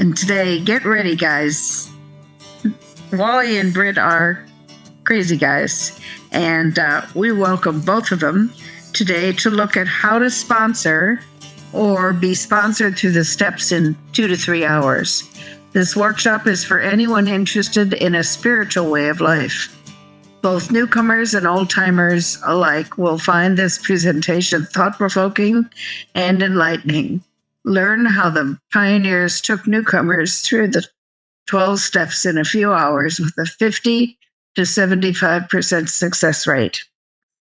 And today, get ready, guys. Wally and Brit are crazy guys, and we welcome both of them today to look at how to sponsor or be sponsored through the steps in 2 to 3 hours. This workshop is for anyone interested in a spiritual way of life. Both newcomers and old-timers alike will find this presentation thought-provoking and enlightening. Learn how the pioneers took newcomers through the 12 steps in a few hours with a 50 to 75% success rate.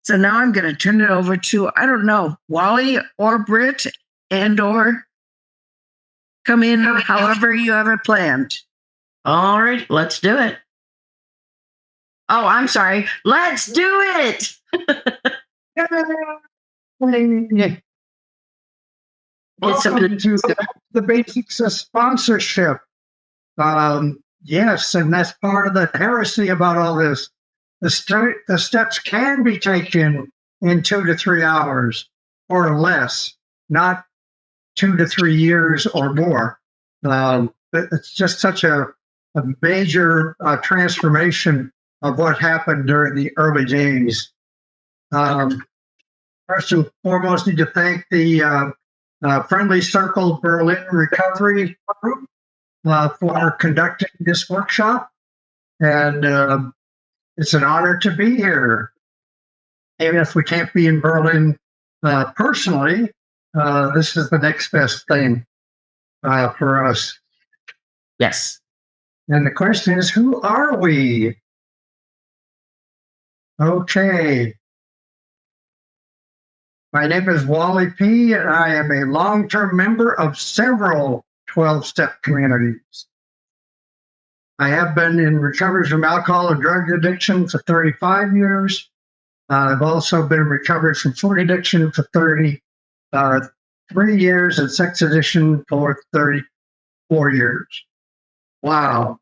So now I'm going to turn it over to, I don't know, Wally or Brit, and or come in however you have it planned. All right, let's do it. Oh, I'm sorry. Let's do it. Welcome to the basics of sponsorship. Yes, and that's part of the heresy about all this. The steps can be taken in 2 to 3 hours or less, not 2 to 3 years or more. It's just such a major transformation of what happened during the early days. First and foremost, need to thank the Friendly Circle Berlin Recovery Group for conducting this workshop. And it's an honor to be here. Even if we can't be in Berlin personally, this is the next best thing for us. Yes. And the question is, who are we? Okay. My name is Wally P., and I am a long-term member of several 12-step communities. I have been in recovery from alcohol and drug addiction for 35 years. I've also been in recovery from food addiction for 33 years and sex addiction for 34 years. Wow.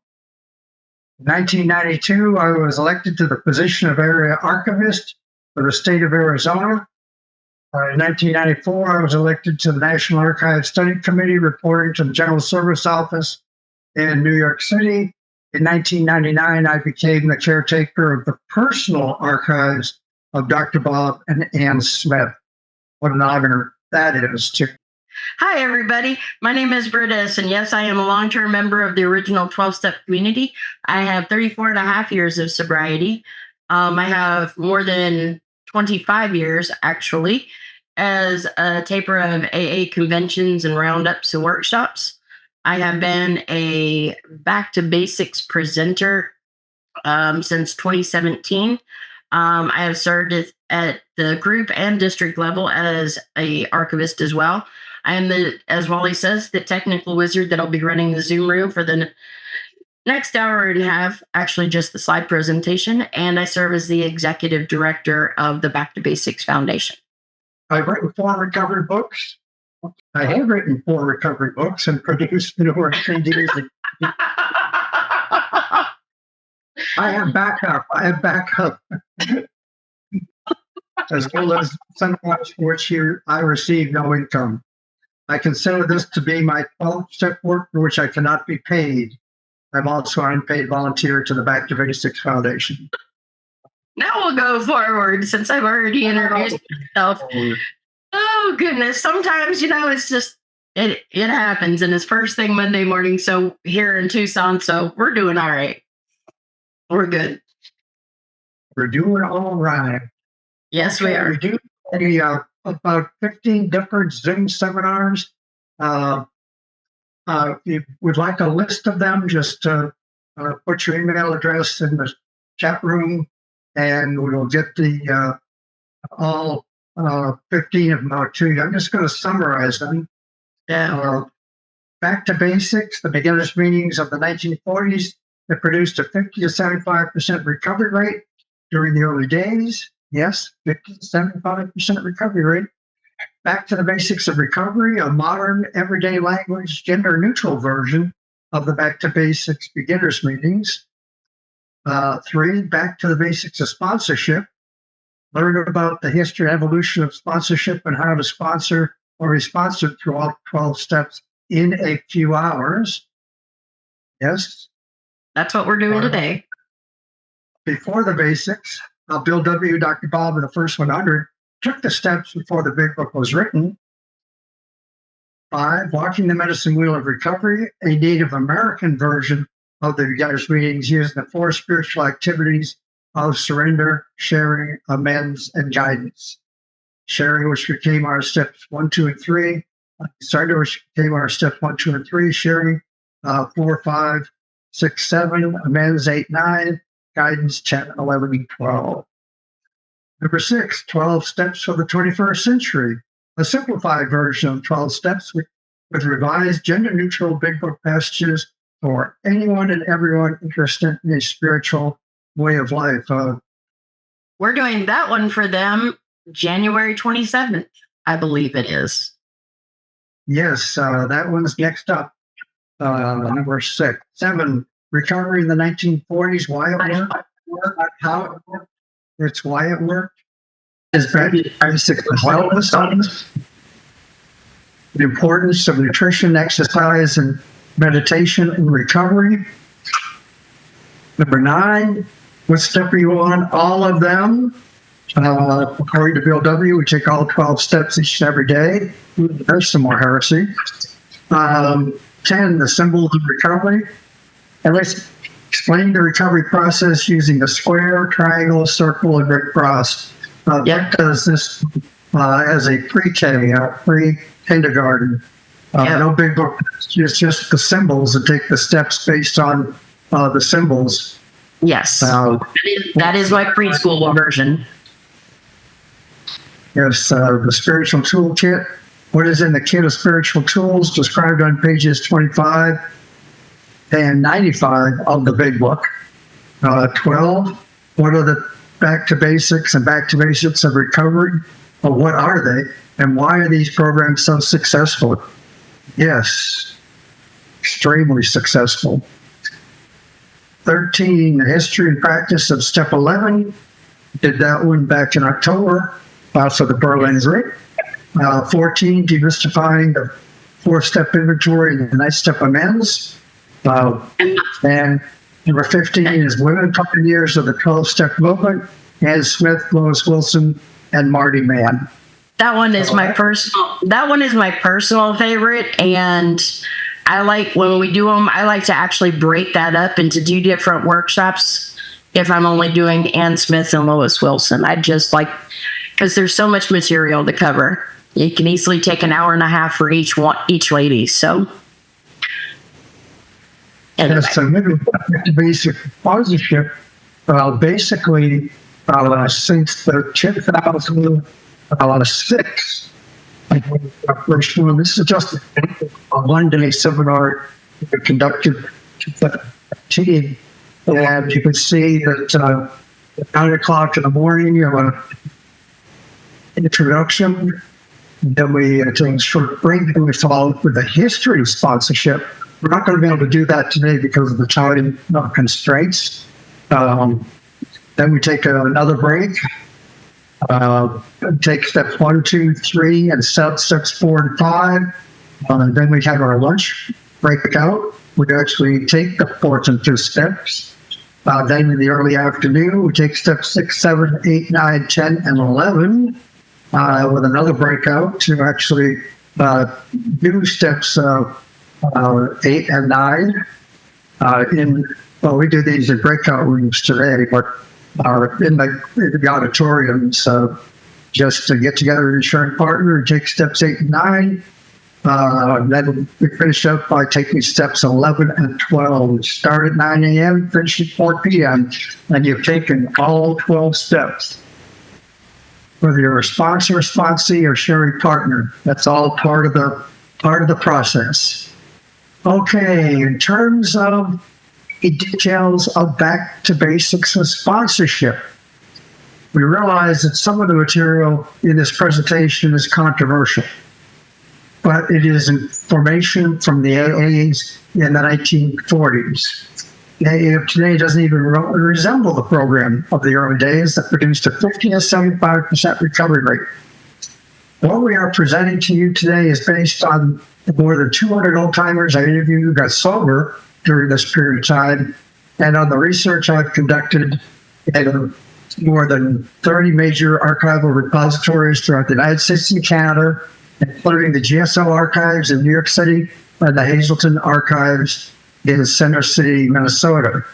In 1992, I was elected to the position of area archivist for the state of Arizona. In 1994, I was elected to the National Archives Study Committee, reporting to the General Service Office in New York City. In 1999, I became the caretaker of the personal archives of Dr. Bob and Ann Smith. What an honor that is, too. Hi, everybody. My name is Brit, and yes, I am a long-term member of the original 12-step community. I have 34 and a half years of sobriety. I have more than 25 years, actually, as a taper of AA conventions and roundups and workshops. I have been a Back to Basics presenter since 2017. I have served at the group and district level as a archivist as well. I am as Wally says, the technical wizard that'll be running the Zoom room for the next hour and a half, actually just the slide presentation, and I serve as the executive director of the Back to Basics Foundation. I've written 4 recovery books. I have written 4 recovery books and produced numerous CDs. I have backup. As well as sometimes for which I receive no income. I consider this to be my 12-step work for which I cannot be paid. I'm also an unpaid volunteer to the Back to Basics Foundation. Now we'll go forward since I've already introduced myself. Oh, goodness. Sometimes, it's just, it happens. And it's first thing Monday morning. So here in Tucson. So we're doing all right. We're good. We're doing all right. Yes, we are. We do about 15 different Zoom seminars. If you would like a list of them, just put your email address in the chat room, and we'll get the all 15 of them out to you. I'm just going to summarize them. Yeah. Back to Basics, the beginners' meetings of the 1940s that produced a 50 to 75% recovery rate during the early days. Yes, 50 to 75% recovery rate. Back to the Basics of Recovery, a modern, everyday language, gender-neutral version of the Back to Basics beginners meetings. 3, Back to the Basics of Sponsorship. Learn about the history and evolution of sponsorship and how to sponsor or be sponsored through all 12 steps in a few hours. Yes. That's what we're doing today. Before the basics, Bill W. Dr. Bob in the first 100 took the steps before the big book was written. 5, Walking the Medicine Wheel of Recovery, a Native American version of the beginner's readings using the 4 spiritual activities of surrender, sharing, amends, and guidance. Sharing, which became our steps 1, 2, and 3. Surrender, which became our steps 1, 2, and 3. Sharing, 4, 5, 6, 7. Amends, 8, 9. Guidance, 10, 11, and 12. Number 6, 12 steps for the 21st century. A simplified version of 12 steps with revised gender-neutral big book passages for anyone and everyone interested in a spiritual way of life. We're doing that one for them January 27th, I believe it is. Yes, that one's next up. Number 6. 7, Recovery in the 1940s, why it worked, how it worked. It's why it worked. Is basic wellness on the importance of nutrition, exercise, and meditation in recovery. Number 9, what step are you on? All of them. According to Bill W., we take all 12 steps each and every day. There's some more heresy. 10, the symbols of recovery. And let's explain the recovery process using a square, triangle, circle, and red cross. That does this as a pre-K, pre-kindergarten. No big book, it's just the symbols and take the steps based on the symbols. Yes, that is my preschool version. Yes, the spiritual toolkit. What is in the kit of spiritual tools described on pages 25 and 95 of the big book. 12, what are the back to basics and back to basics of recovery? Well, what are they? And why are these programs so successful? Yes, extremely successful. 13, the history and practice of step 11. Did that one back in October. For the Berlin Group. 14, demystifying the 4-step inventory and the 9-step amends. And number 15 is women pioneers of the 12-step movement. Ann Smith, Lois Wilson, and Marty Mann. That one is my personal. That one is my personal favorite, and I like when we do them. I like to actually break that up into 2 different workshops. If I'm only doing Ann Smith and Lois Wilson, I just like because there's so much material to cover. You can easily take an hour and a half for each lady. So. Anyway. Yes, so maybe basic sponsorship, basically, since the 2006, first one, this is just a one-day seminar conducted team, and you can see that at 9 o'clock in the morning, you have an introduction, then we take a short break, and we follow with the history of sponsorship. We're not going to be able to do that today because of the time constraints. Then we take another break, take steps 1, 2, 3, and steps 4 and 5. Then we have our lunch breakout. We actually take the 4th and 5th steps. Then in the early afternoon, we take steps 6, 7, 8, 9, 10, and 11 with another breakout to actually do steps 8 and 9. We do these in breakout rooms today, but in the auditorium. So just to get together with your sharing partner and take steps 8 and 9. Then we finish up by taking steps 11 and 12. We start at 9 a.m., finish at 4 p.m., and you've taken all 12 steps. Whether you're a sponsor, sponsee, or sharing partner, that's all part of the process. Okay, in terms of the details of back to basics and sponsorship, we realize that some of the material in this presentation is controversial, but it is information from the AAs in the 1940s. The AA of today doesn't even resemble the program of the early days that produced a 50 to 75% recovery rate. What we are presenting to you today is based on more than 200 old-timers I interviewed who got sober during this period of time. And on the research I've conducted in more than 30 major archival repositories throughout the United States and Canada, including the GSO archives in New York City and the Hazleton archives in Center City, Minnesota.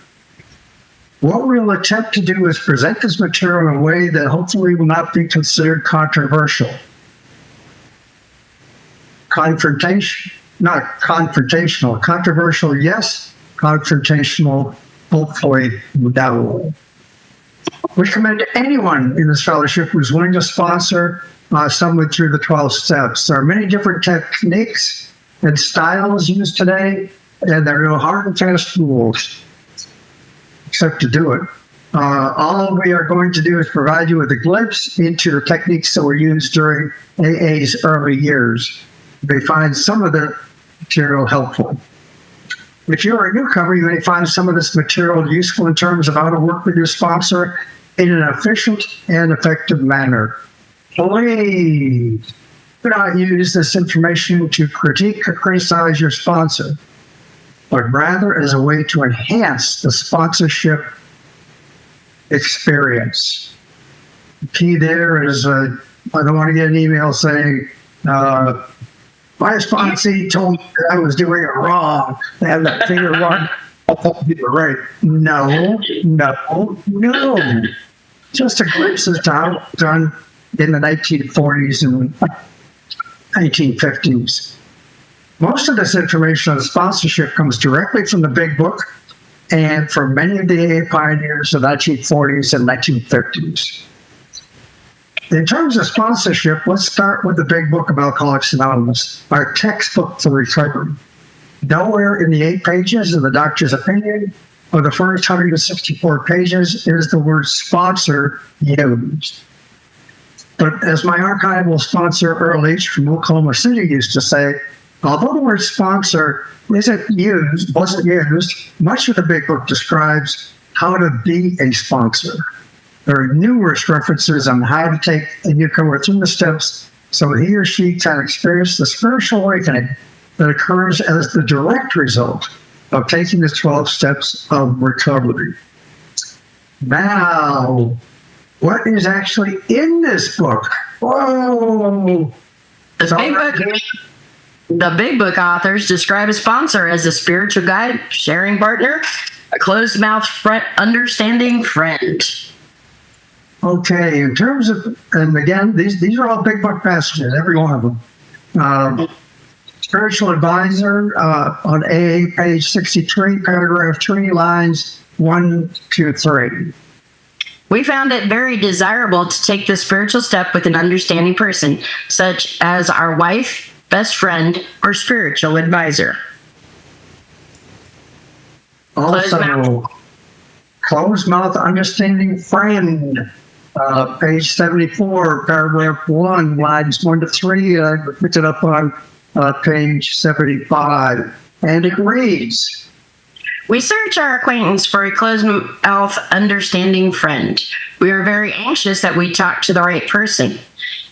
What we'll attempt to do is present this material in a way that hopefully will not be considered controversial. Not confrontational. Controversial, yes. Confrontational, hopefully, no. We commend anyone in this fellowship who's willing to sponsor someone through the 12 steps. There are many different techniques and styles used today, and there are no hard and fast rules, except to do it. All we are going to do is provide you with a glimpse into the techniques that were used during AA's early years. You may find some of the material helpful. If you're a newcomer, you may find some of this material useful in terms of how to work with your sponsor in an efficient and effective manner. Please do not use this information to critique or criticize your sponsor, but rather as a way to enhance the sponsorship experience. The key there is, I don't want to get an email saying, my sponsee told me that I was doing it wrong. I have that finger wrong. Right. No. Just a glimpse of how it was done in the 1940s and 1950s. Most of this information on sponsorship comes directly from the Big Book and from many of the AA pioneers of the 1940s and 1950s. In terms of sponsorship, let's start with the Big Book of Alcoholics Anonymous, our textbook for recovery. Nowhere in the 8 pages of the doctor's opinion or the first 164 pages is the word sponsor used. But as my archival sponsor, Earl H. from Oklahoma City used to say, although the word sponsor wasn't used, much of the Big Book describes how to be a sponsor. There are numerous references on how to take a newcomer through the steps so he or she can experience the spiritual awakening that occurs as the direct result of taking the 12 steps of recovery. Now, what is actually in this book? Whoa! The Big Book authors describe a sponsor as a spiritual guide, sharing partner, a closed-mouth, understanding friend. Okay, in terms of, and again, these are all Big Book passages, every one of them. Spiritual advisor on AA, page 63, paragraph 3, lines 1, 2, 3. We found it very desirable to take the spiritual step with an understanding person, such as our wife, best friend, or spiritual advisor. Also, closed-mouth understanding friend. Page 74, paragraph 1, lines 1 to 3. I picked it up on page 75. And it reads, we search our acquaintance for a closed-mouth understanding friend. We are very anxious that we talk to the right person.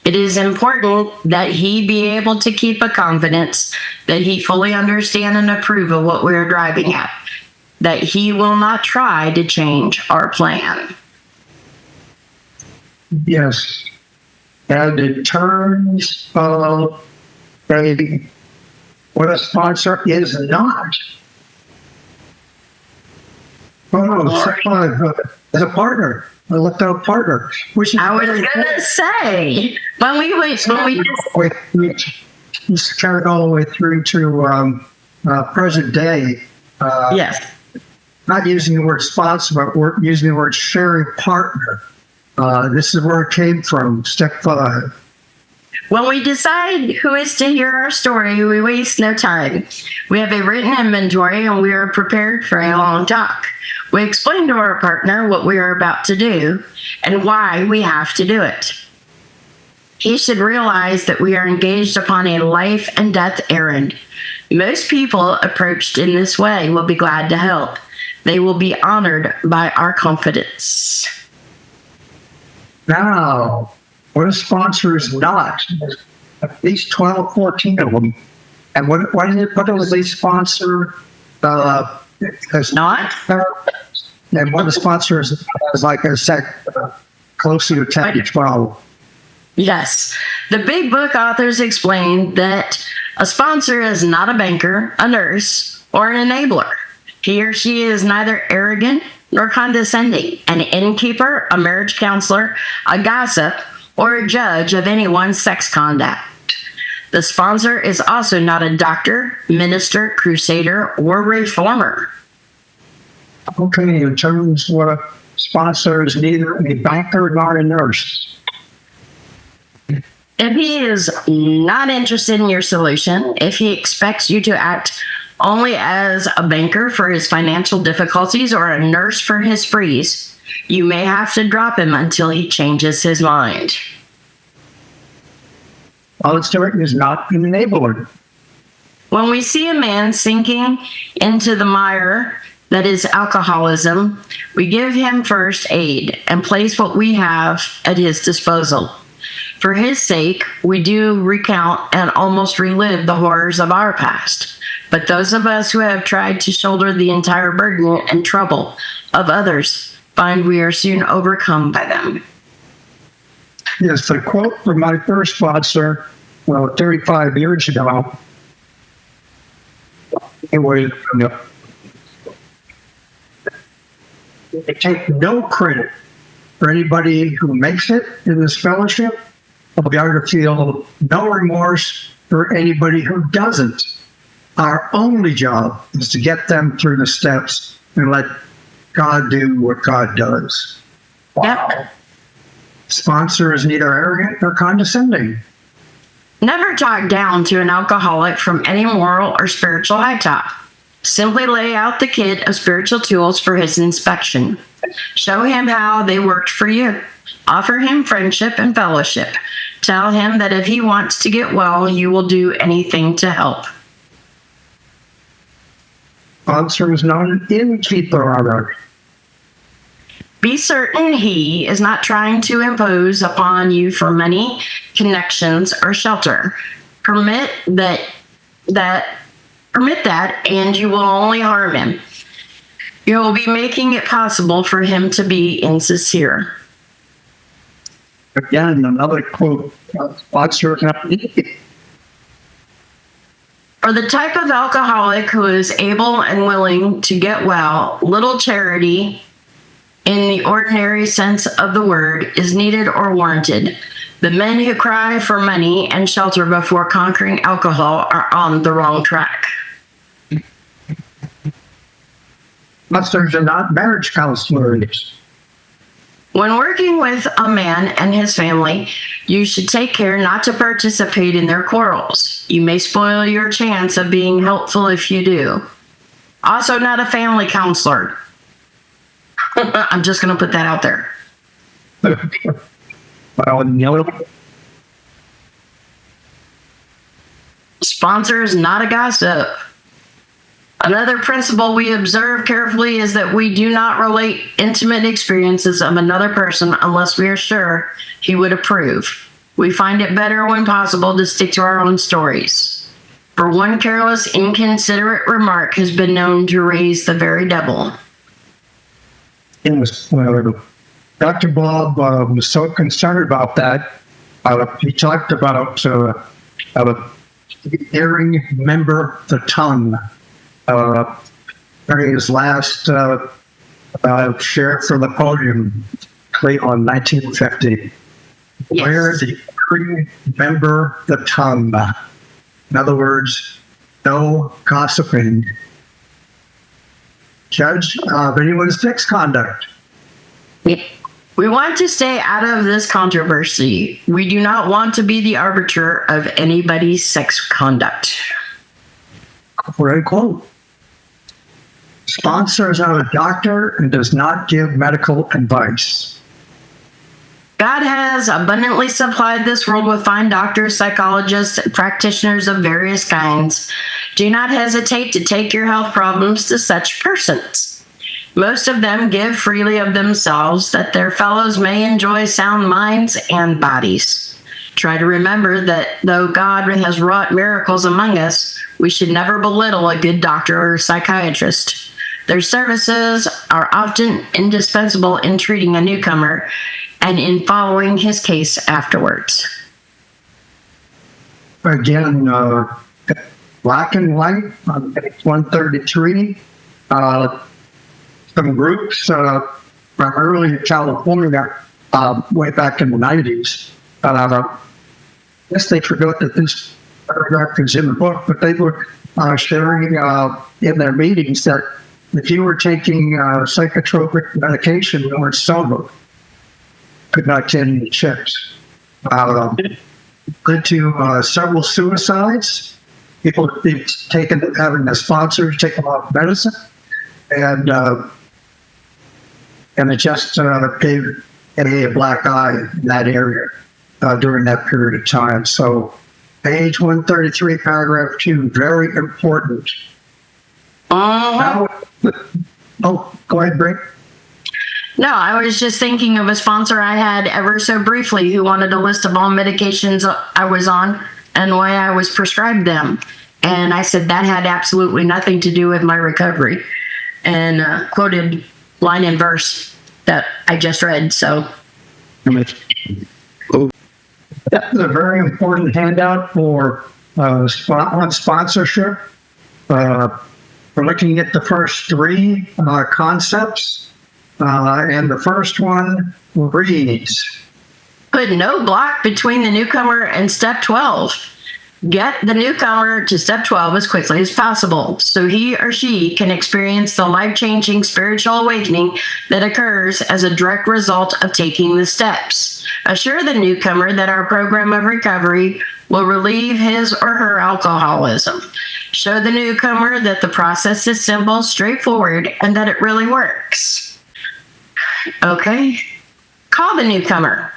It is important that he be able to keep a confidence that he fully understand and approve of what we are driving at, that he will not try to change our plan. Yes. And in terms of what a sponsor is not. As a partner. I looked up partner. Which is I was going to say, when we just carried all the way through to present day. Yes. Not using the word sponsor, but we're using the word sharing partner. This is where it came from, step 5. When we decide who is to hear our story, we waste no time. We have a written inventory and we are prepared for a long talk. We explain to our partner what we are about to do and why we have to do it. He should realize that we are engaged upon a life and death errand. Most people approached in this way will be glad to help. They will be honored by our confidence. Now, what a sponsor is not, at least 12, 14 of them. And what does they sponsor? Because Not? and one of the sponsors is like a closely to 10 to 12. Yes. The big book authors explain that a sponsor is not a banker, a nurse, or an enabler. He or she is neither arrogant nor condescending, an innkeeper, a marriage counselor, a gossip, or a judge of anyone's sex conduct. The sponsor is also not a doctor, minister, crusader, or reformer. Okay, in terms of what a sponsor is neither a banker nor a nurse. If he is not interested in your solution, if he expects you to act only as a banker for his financial difficulties or a nurse for his freeze, you may have to drop him until he changes his mind. Sponsor is not an enabler. When we see a man sinking into the mire that is alcoholism, we give him first aid and place what we have at his disposal. For his sake, we do recount and almost relive the horrors of our past. But those of us who have tried to shoulder the entire burden and trouble of others find we are soon overcome by them. Yes, a quote from my first sponsor, 35 years ago. It was, I take no credit for anybody who makes it in this fellowship. We are to feel no remorse for anybody who doesn't. Our only job is to get them through the steps and let God do what God does. Wow. Yep. Sponsor is neither arrogant nor condescending. Never talk down to an alcoholic from any moral or spiritual high top. Simply lay out the kit of spiritual tools for his inspection. Show him how they worked for you. Offer him friendship and fellowship. Tell him that if he wants to get well, you will do anything to help. Sponsor is not an innkeeper either. Be certain he is not trying to impose upon you for money, connections, or shelter. Permit that, and you will only harm him. You will be making it possible for him to be insincere. Again, another quote, sponsor is not an innkeeper. For the type of alcoholic who is able and willing to get well, little charity, in the ordinary sense of the word, is needed or warranted. The men who cry for money and shelter before conquering alcohol are on the wrong track. Sponsors are not marriage counselors. When working with a man and his family, you should take care not to participate in their quarrels. You may spoil your chance of being helpful if you do. Also, not a family counselor. I'm just going to put that out there. Well, Sponsor is not a gossip. Another principle we observe carefully is that we do not relate intimate experiences of another person unless we are sure he would approve. We find it better when possible to stick to our own stories. For one careless, inconsiderate remark has been known to raise the very devil. Dr. Bob was so concerned about that. He talked about erring member the tongue. During his last share from the podium, on 1950, Yes. where the erring member the tongue. In other words, no gossiping. Judge of anyone's sex conduct. We want to stay out of this controversy. We do not want to be the arbiter of anybody's sex conduct. Quote unquote. Sponsor is not a doctor and does not give medical advice. God has abundantly supplied this world with fine doctors, psychologists, and practitioners of various kinds. Do not hesitate to take your health problems to such persons. Most of them give freely of themselves that their fellows may enjoy sound minds and bodies. Try to remember that though God has wrought miracles among us, we should never belittle a good doctor or psychiatrist. Their services are often indispensable in treating a newcomer and in following his case afterwards. Again, black and white on page 133. Some groups, primarily in California, way back in the 90s. Yes, they forgot that this paragraph is in the book, but they were sharing in their meetings that if you were taking psychotropic medication, you were sober, could not get any checks. Led to several suicides. People having a sponsor take them off medicine, and it just gave a black eye in that area during that period of time. So, page 133, paragraph 2, very important. Now, go ahead, Brit. No, I was just thinking of a sponsor I had ever so briefly who wanted a list of all medications I was on and why I was prescribed them. And I said that had absolutely nothing to do with my recovery, and quoted line and verse that I just read. So that's a very important handout for on sponsorship. We're looking at the first three concepts. And the first one reads, put no block between the newcomer and step 12. Get the newcomer to step 12 as quickly as possible so he or she can experience the life-changing spiritual awakening that occurs as a direct result of taking the steps. Assure the newcomer that our program of recovery will relieve his or her alcoholism. Show the newcomer that the process is simple, straightforward, and that it really works. Okay. Call the newcomer.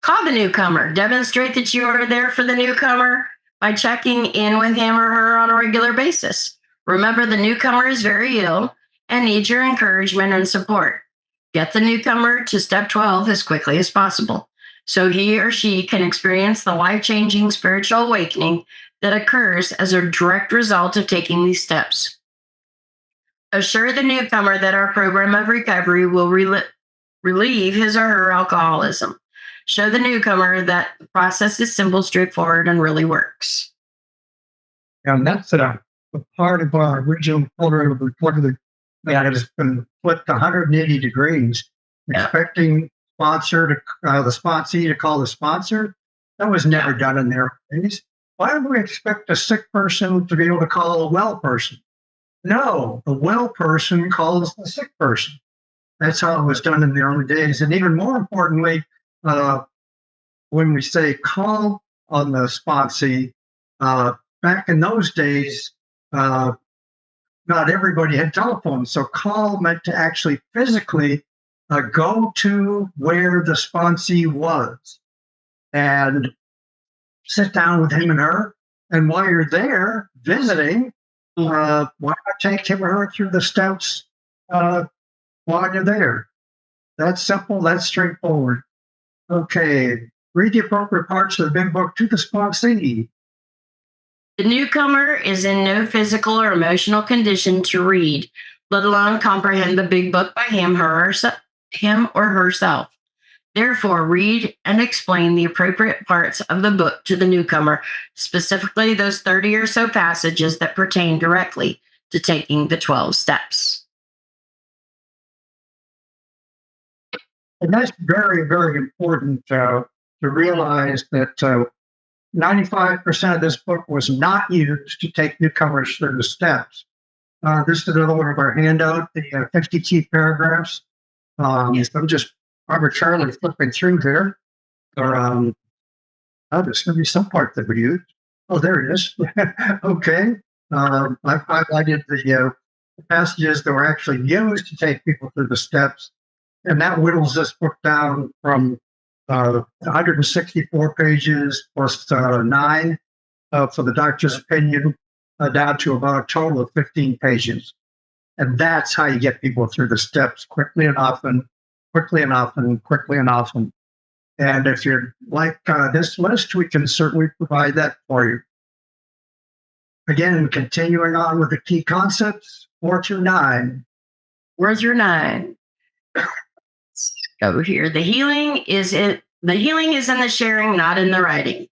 Call the newcomer. Demonstrate that you are there for the newcomer by checking in with him or her on a regular basis. Remember, the newcomer is very ill and needs your encouragement and support. Get the newcomer to step 12 as quickly as possible so he or she can experience the life-changing spiritual awakening that occurs as a direct result of taking these steps. Assure the newcomer that our program of recovery will relieve his or her alcoholism. Show the newcomer that the process is simple, straightforward, and really works. And that's a part of our original program of recovery that has been flipped 180 degrees, expecting the sponsee to call the sponsor. That was never done in their days. Why would we expect a sick person to be able to call a well person? No, the well person calls the sick person. That's how it was done in the early days. And even more importantly, when we say call on the sponsee, back in those days, not everybody had telephones. So call meant to actually physically go to where the sponsee was and sit down with him and her. And while you're there visiting, why not take him or her through the steps while you're there? That's simple. That's straightforward. Okay. Read the appropriate parts of the big book to the sponsee. The newcomer is in no physical or emotional condition to read, let alone comprehend the big book by him or herself. Therefore, read and explain the appropriate parts of the book to the newcomer, specifically those 30 or so passages that pertain directly to taking the 12 steps. And that's very, very important to realize that 95% of this book was not used to take newcomers through the steps. This is another one of our handout, the 50 key paragraphs. I'm just arbitrarily flipping through there. There's going to be some part that we use. Oh, there it is. Okay. I highlighted the passages that were actually used to take people through the steps. And that whittles this book down from 164 pages plus 9 for the doctor's opinion down to about a total of 15 pages. And that's how you get people through the steps quickly and often. And if you're like this list, we can certainly provide that for you. Again, continuing on with the key concepts, 429. Where's your 9? Let's go here. The healing is in the sharing, not in the writing.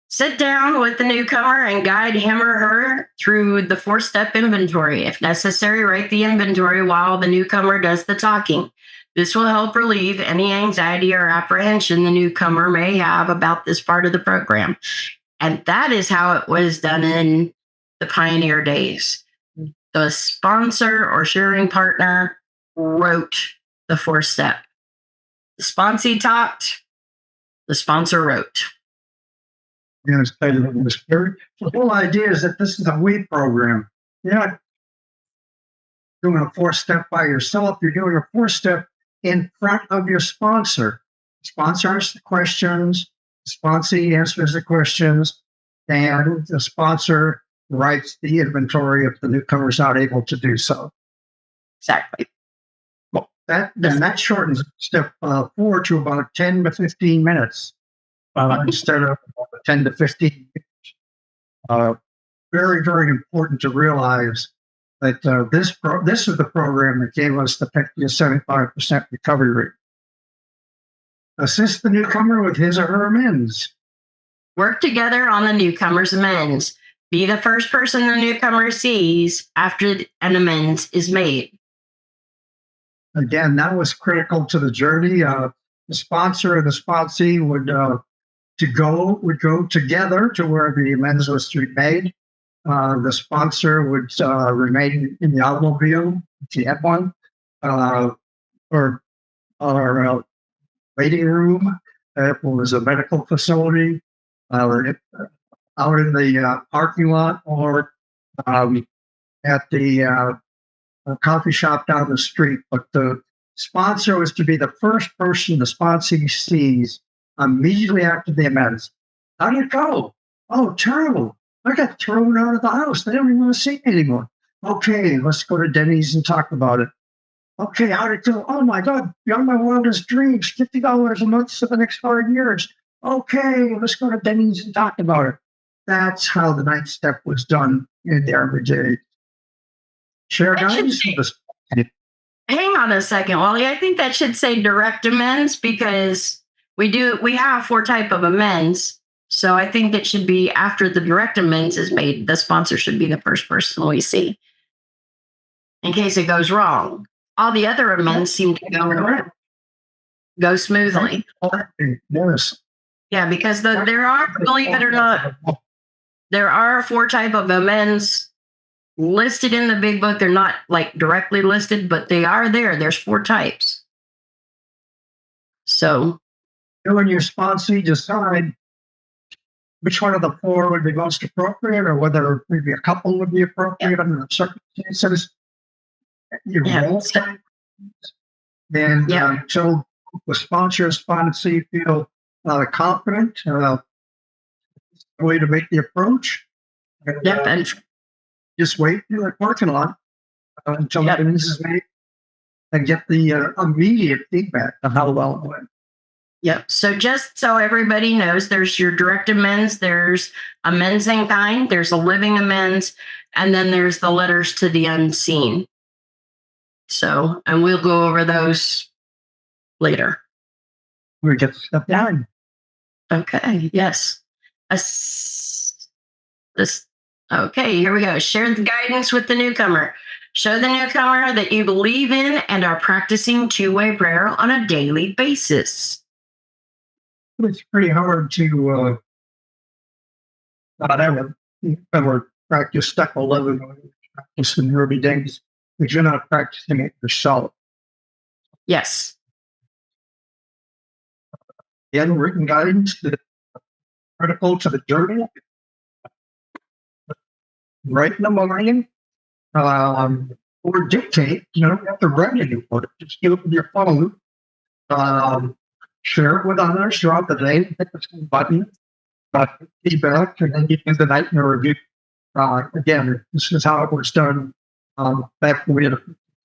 Sit down with the newcomer and guide him or her through the 4-step inventory. If necessary, write the inventory while the newcomer does the talking. This will help relieve any anxiety or apprehension the newcomer may have about this part of the program. And that is how it was done in the pioneer days. The sponsor or sharing partner wrote the 4-step. The sponsee talked, the sponsor wrote. Yes, the whole idea is that this is a we program. You're not doing a 4-step by yourself. You're doing a 4-step in front of your sponsor. The sponsor asks the questions, the sponsee answers the questions, and the sponsor writes the inventory if the newcomer's not able to do so. Exactly. Well, that shortens step 4 to about 10 to 15 minutes instead of 10 to 15 minutes. Very, very important to realize that this is the program that gave us the 50 to 75% recovery rate. Assist the newcomer with his or her amends. Work together on the newcomer's amends. Be the first person the newcomer sees after an amends is made. Again, that was critical to the journey. The sponsor and the sponsee would go together to where the amends was to be made. The sponsor would remain in the automobile, if he had one, or waiting room, if it was a medical facility, out in the parking lot, or at the coffee shop down the street. But the sponsor was to be the first person the sponsee sees immediately after the amends. How did it go? Oh, terrible. I got thrown out of the house. They don't even want to see me anymore. Okay, let's go to Denny's and talk about it. Okay, how did it go? Oh my God, beyond my wildest dreams, $50 a month for the next 5 years. Okay, let's go to Denny's and talk about it. That's how the 9th step was done in the RBJ. Share guidance. Hang on a second, Wally. I think that should say direct amends because we have 4 types of amends. So I think it should be after the direct amends is made, the sponsor should be the first person we see in case it goes wrong. All the other amends seem to go smoothly. Yes. Yeah, because there are, believe it or not, there are 4 types of amends listed in the big book. They're not like directly listed, but they are there. There's 4 types. So you and your sponsee decide which one of the 4 would be most appropriate, or whether maybe a couple would be appropriate under the circumstances. You roll and until the sponsor and sponsee feel confident, way to make the approach. And, and just wait in the parking lot until the amends is made and get the immediate feedback on how well it went. Yep. So just so everybody knows, there's your direct amends, there's amends in kind, there's a living amends, and then there's the letters to the unseen. So, and we'll go over those later. We get stuff done. Okay. Yes. Okay, here we go. Share the guidance with the newcomer. Show the newcomer that you believe in and are practicing 2-way prayer on a daily basis. It's pretty hard to not ever practice step 11 or practice in the early days because you're not practicing it yourself. Yes. The unwritten guidance that is critical to the journey. Right in the morning, or dictate. You don't have to write anymore. Just give it with your phone. Share it with others throughout the day. Hit the button, feedback, and then you do the night in review. Again, this is how it was done back when we had a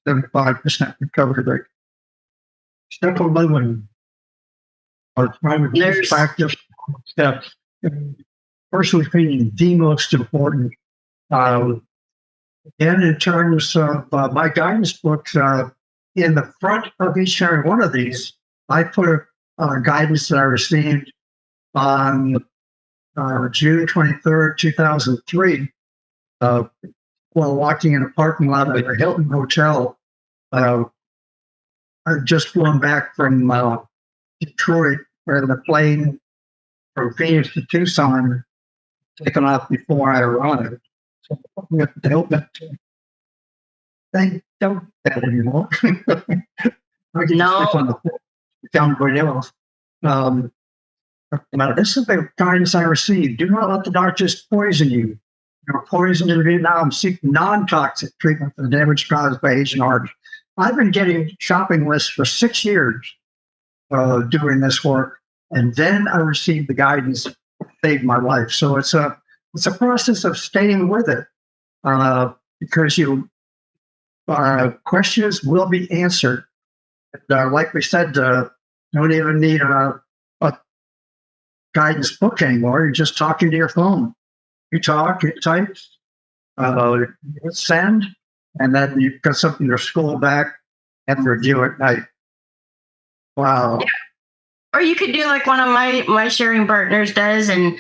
75% recovery rate. Step 11 are primary practice steps. Personally, being the most important And in terms of my guidance books, in the front of each and every one of these, I put a guidance that I received on June 23rd, 2003, while walking in a parking lot at a Hilton Hotel. I just flown back from Detroit, where the plane from Phoenix to Tucson taken off before I arrived. So we have to help it. They don't do that anymore. I can No. stick on the everybody else. Now, this is the guidance I received. Do not let the darkness poison you. You're poisoned in Vietnam. Seek non-toxic treatment for the damage caused by Agent Orange. I've been getting shopping lists for 6 years doing this work, and then I received the guidance that saved my life. So it's a process of staying with it because you questions will be answered. And, like we said, don't even need a guidance book anymore. You're just talking to your phone. You talk, you type, you hit send, and then you've got something to scroll back and review at night. Wow. Yeah. Or you could do like one of my sharing partners does and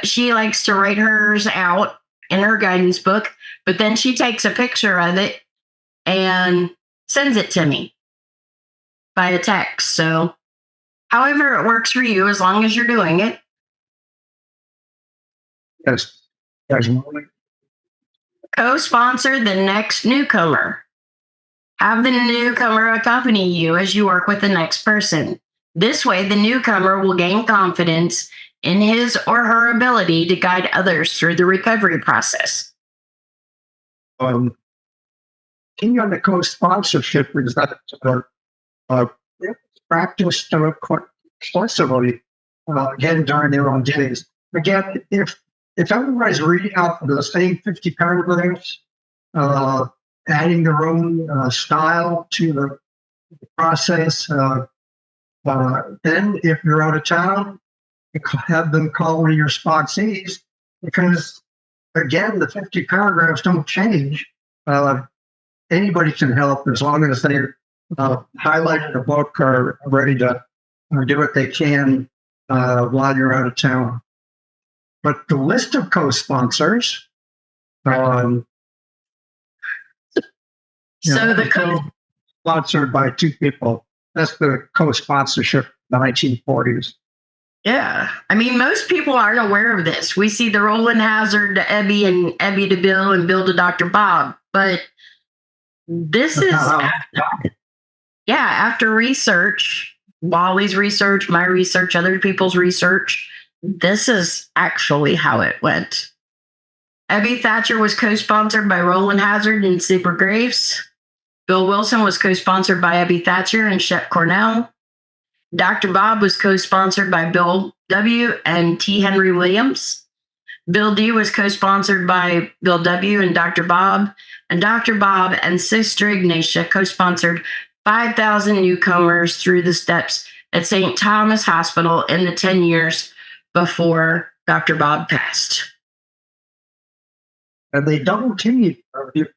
she likes to write hers out in her guidance book, but then she takes a picture of it and sends it to me by a text. So however it works for you, as long as you're doing it. Yes. Co-sponsor the next newcomer. Have the newcomer accompany you as you work with the next person. This way, the newcomer will gain confidence in his or her ability to guide others through the recovery process. Being on the co-sponsorship is that practice quite extensively again during their own days. Again, if everybody's reading out the same 50 paragraphs, adding their own style to the process, then if you're out of town, have them call one of your sponsees because, again, the 50 paragraphs don't change. Anybody can help as long as they're highlighted the book or ready to do what they can while you're out of town. But the list of co-sponsors, sponsored by 2 people. That's the co-sponsorship in the 1940s. Yeah. I mean, most people aren't aware of this. We see the Roland Hazard to Ebby and Ebby to Bill and Bill to Dr. Bob. But this is, after research, Wally's research, my research, other people's research, this is actually how it went. Ebby Thatcher was co-sponsored by Roland Hazard and Super Graves. Bill Wilson was co-sponsored by Ebby Thatcher and Shep Cornell. Dr. Bob was co-sponsored by Bill W. and T. Henry Williams. Bill D. was co-sponsored by Bill W. and Dr. Bob. And Dr. Bob and Sister Ignatia co-sponsored 5,000 newcomers through the steps at St. Thomas Hospital in the 10 years before Dr. Bob passed. And they double teamed to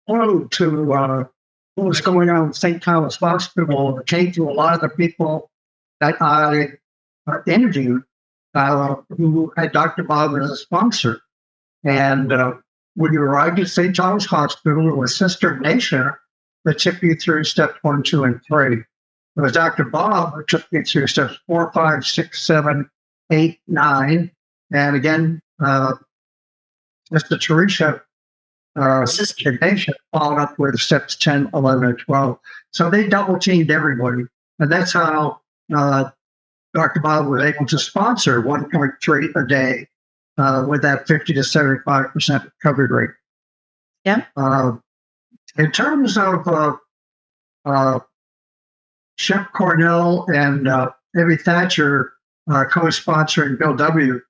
what was going on at St. Thomas Hospital. It came to a lot of the people that I interviewed who had Dr. Bob as a sponsor. And when you arrived at St. Thomas Hospital, it was Sister Ignatia that took you through steps 1, 2, and 3. It was Dr. Bob who took you through steps 4, 5, 6, 7, 8, 9. And again, Sister Teresa, Sister Ignatia followed up with steps 10, 11, and 12. So they double teamed everybody. And that's how Dr. Bob was able to sponsor 1.3 a day with that 50 to 75% recovery rate. Yeah. In terms of Shep Cornell and Ebby Thatcher co-sponsoring Bill W.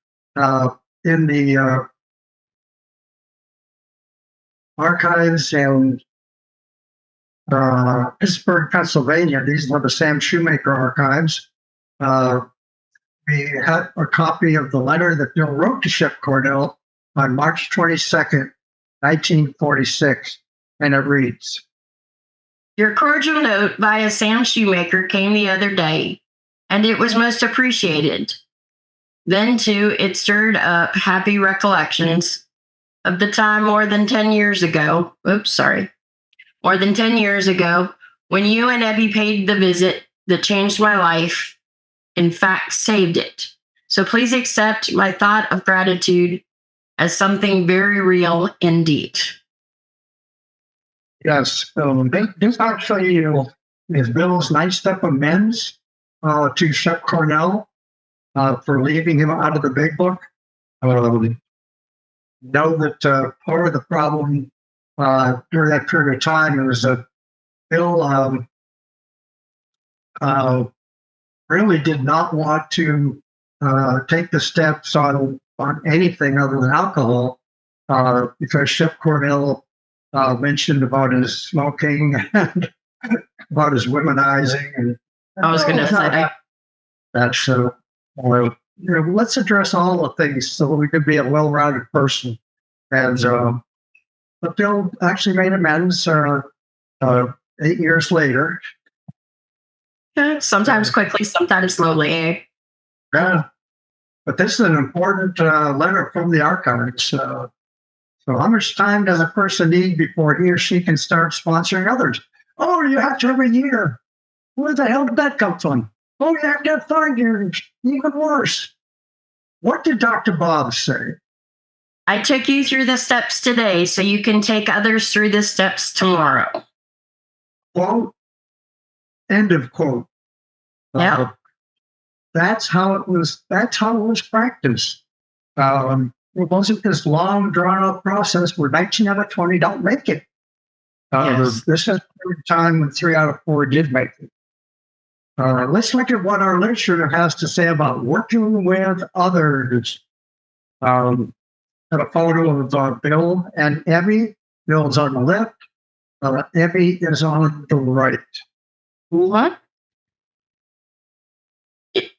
In the archives in Pittsburgh, Pennsylvania, these were the Sam Shoemaker archives. We had a copy of the letter that Bill wrote to Shep Cornell on March 22nd, 1946, and it reads, Your cordial note via Sam Shoemaker came the other day, and it was most appreciated. Then, too, it stirred up happy recollections of the time more than 10 years ago. More than 10 years ago, when you and Ebby paid the visit that changed my life, in fact, saved it. So please accept my thought of gratitude as something very real indeed. Yes, this actually is Bill's 9-step amends to Shep Cornell for leaving him out of the big book. Know that part of the problem during that period of time was that Bill really did not want to take the steps on anything other than alcohol because Shep Cornell mentioned about his smoking and about his womanizing. And I was going to say that's let's address all the things so we could be a well-rounded person. And but Bill actually made amends 8 years later. Sometimes quickly, sometimes slowly. Yeah, but this is an important letter from the archives. So how much time does a person need before he or she can start sponsoring others? Oh, you have to every year. Where the hell did that come from? Oh, you have to have 5 years. Even worse. What did Dr. Bob say? I took you through the steps today so you can take others through the steps tomorrow. Quote. End of quote. Yeah. That's how it was. That's how it was practiced. It wasn't this long, drawn-out process where 19 out of 20 don't make it. Yes. This is a time when 3 out of 4 did make it. Let's look at what our literature has to say about working with others. Got a photo of Bill and Ebby. Bill's on the left. Ebby is on the right. What?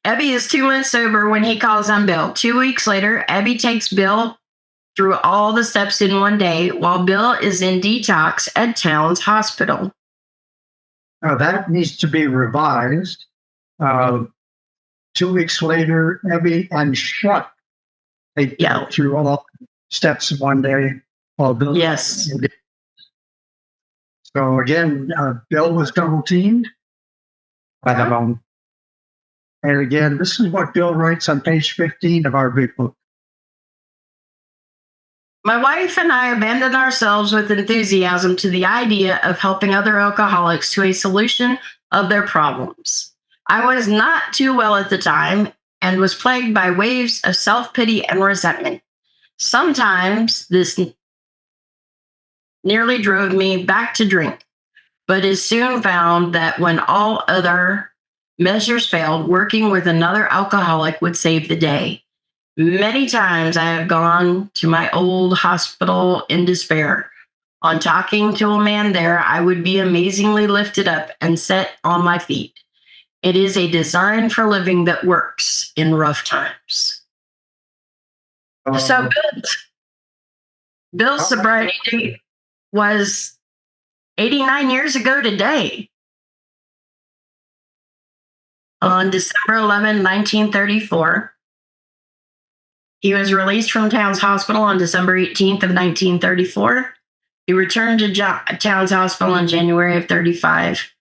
Ebby is 2 months sober when he calls on Bill. 2 weeks later, Ebby takes Bill through all the steps in one day while Bill is in detox at Towns Hospital. Now that needs to be revised. 2 weeks later, Ebby and Shep take Bill through all the steps in one day while Bill. Yes. So again, Bill was double teamed. And again, this is what Bill writes on page 15 of our big book. My wife and I abandoned ourselves with enthusiasm to the idea of helping other alcoholics to a solution of their problems. I was not too well at the time and was plagued by waves of self-pity and resentment. Sometimes this nearly drove me back to drink, but it soon found that when all other measures failed, working with another alcoholic would save the day. Many times I have gone to my old hospital in despair. On talking to a man there, I would be amazingly lifted up and set on my feet. It is a design for living that works in rough times. So Bill's sobriety date was 89 years ago today. On December 11, 1934. He was released from Towns Hospital on December 18th of 1934. He returned to Towns Hospital in January of 35.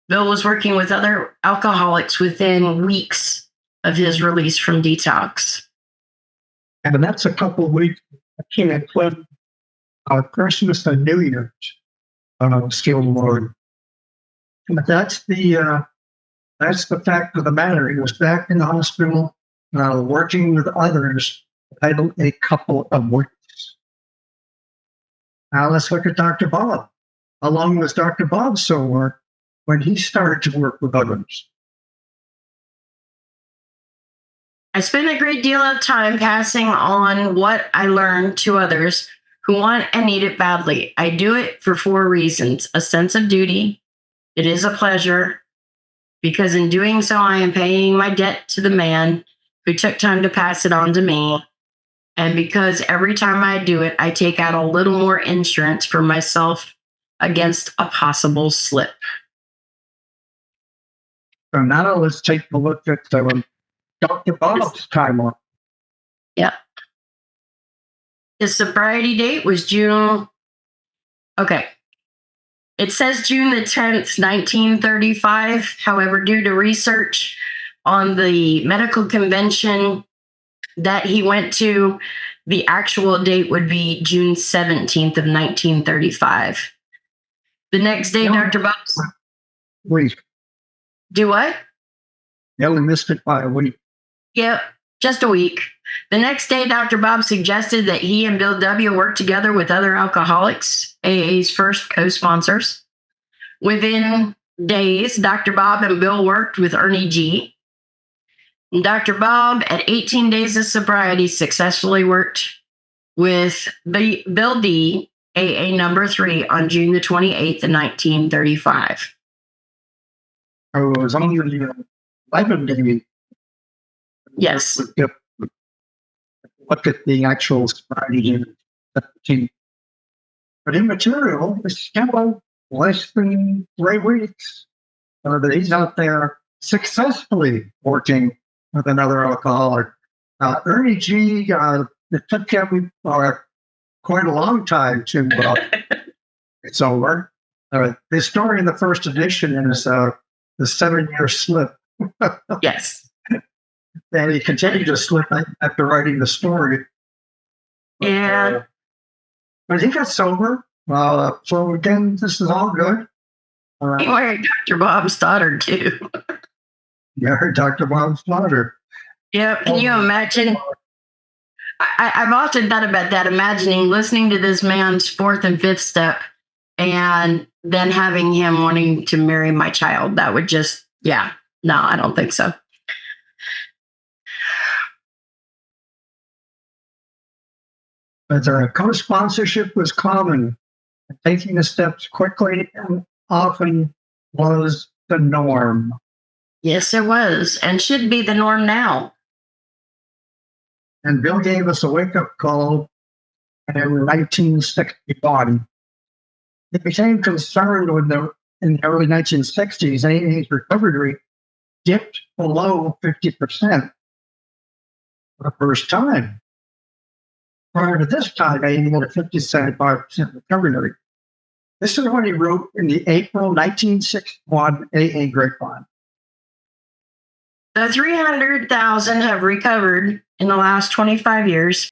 Bill was working with other alcoholics within weeks of his release from detox. And that's a couple of weeks. I can't include Christmas and New Year's. Still Lord. But that's the fact of the matter. He was back in the hospital, working with others, a couple of weeks. Now let's look at Dr. Bob. How long was Dr. Bob sober when he started to work with others? I spend a great deal of time passing on what I learned to others who want and need it badly. I do it for 4 reasons: a sense of duty, it is a pleasure, because in doing so, I am paying my debt to the man who took time to pass it on to me. And because every time I do it, I take out a little more insurance for myself against a possible slip. So now let's take a look at Dr. Bob's timeline. Yep. His sobriety date was June. Okay. It says June the 10th, 1935. However, due to research on the medical convention that he went to, the actual date would be June 17th of 1935. The next day, Dr. Bob. Week. Do what? You only missed it by a week. Yep, just a week. The next day, Dr. Bob suggested that he and Bill W. work together with other alcoholics, AA's first co-sponsors. Within days, Dr. Bob and Bill worked with Ernie G. Dr. Bob, at 18 days of sobriety, successfully worked with Bill D., AA number 3, on June the 28th of 1935. I was on the 11 day. Yes. Look at the actual sobriety in 17. But immaterial is still less than 3 weeks. That he's out there successfully working with another alcoholic. Ernie G, it took him quite a long time to it's over. His story in the first edition is the 7-year slip. Yes. And he continued to slip after writing the story. Yeah. But he got sober. So again, this is all good. He married Dr. Bob's daughter, too. Yeah, Dr. Bob's daughter. Yeah, can you imagine? I've often thought about that, imagining listening to this man's 4th and 5th step and then having him wanting to marry my child. That would just, yeah, no, I don't think so. But co-sponsorship was common. Taking the steps quickly and often was the norm. Yes, it was, and should be the norm now. And Bill gave us a wake-up call in 1961. He became concerned when in the early 1960s, AA's recovery rate dipped below 50% for the first time. Prior to this time, AA had a 57.5% recovery rate. This is what he wrote in the April 1961 AA grapevine. The 300,000 have recovered in the last 25 years.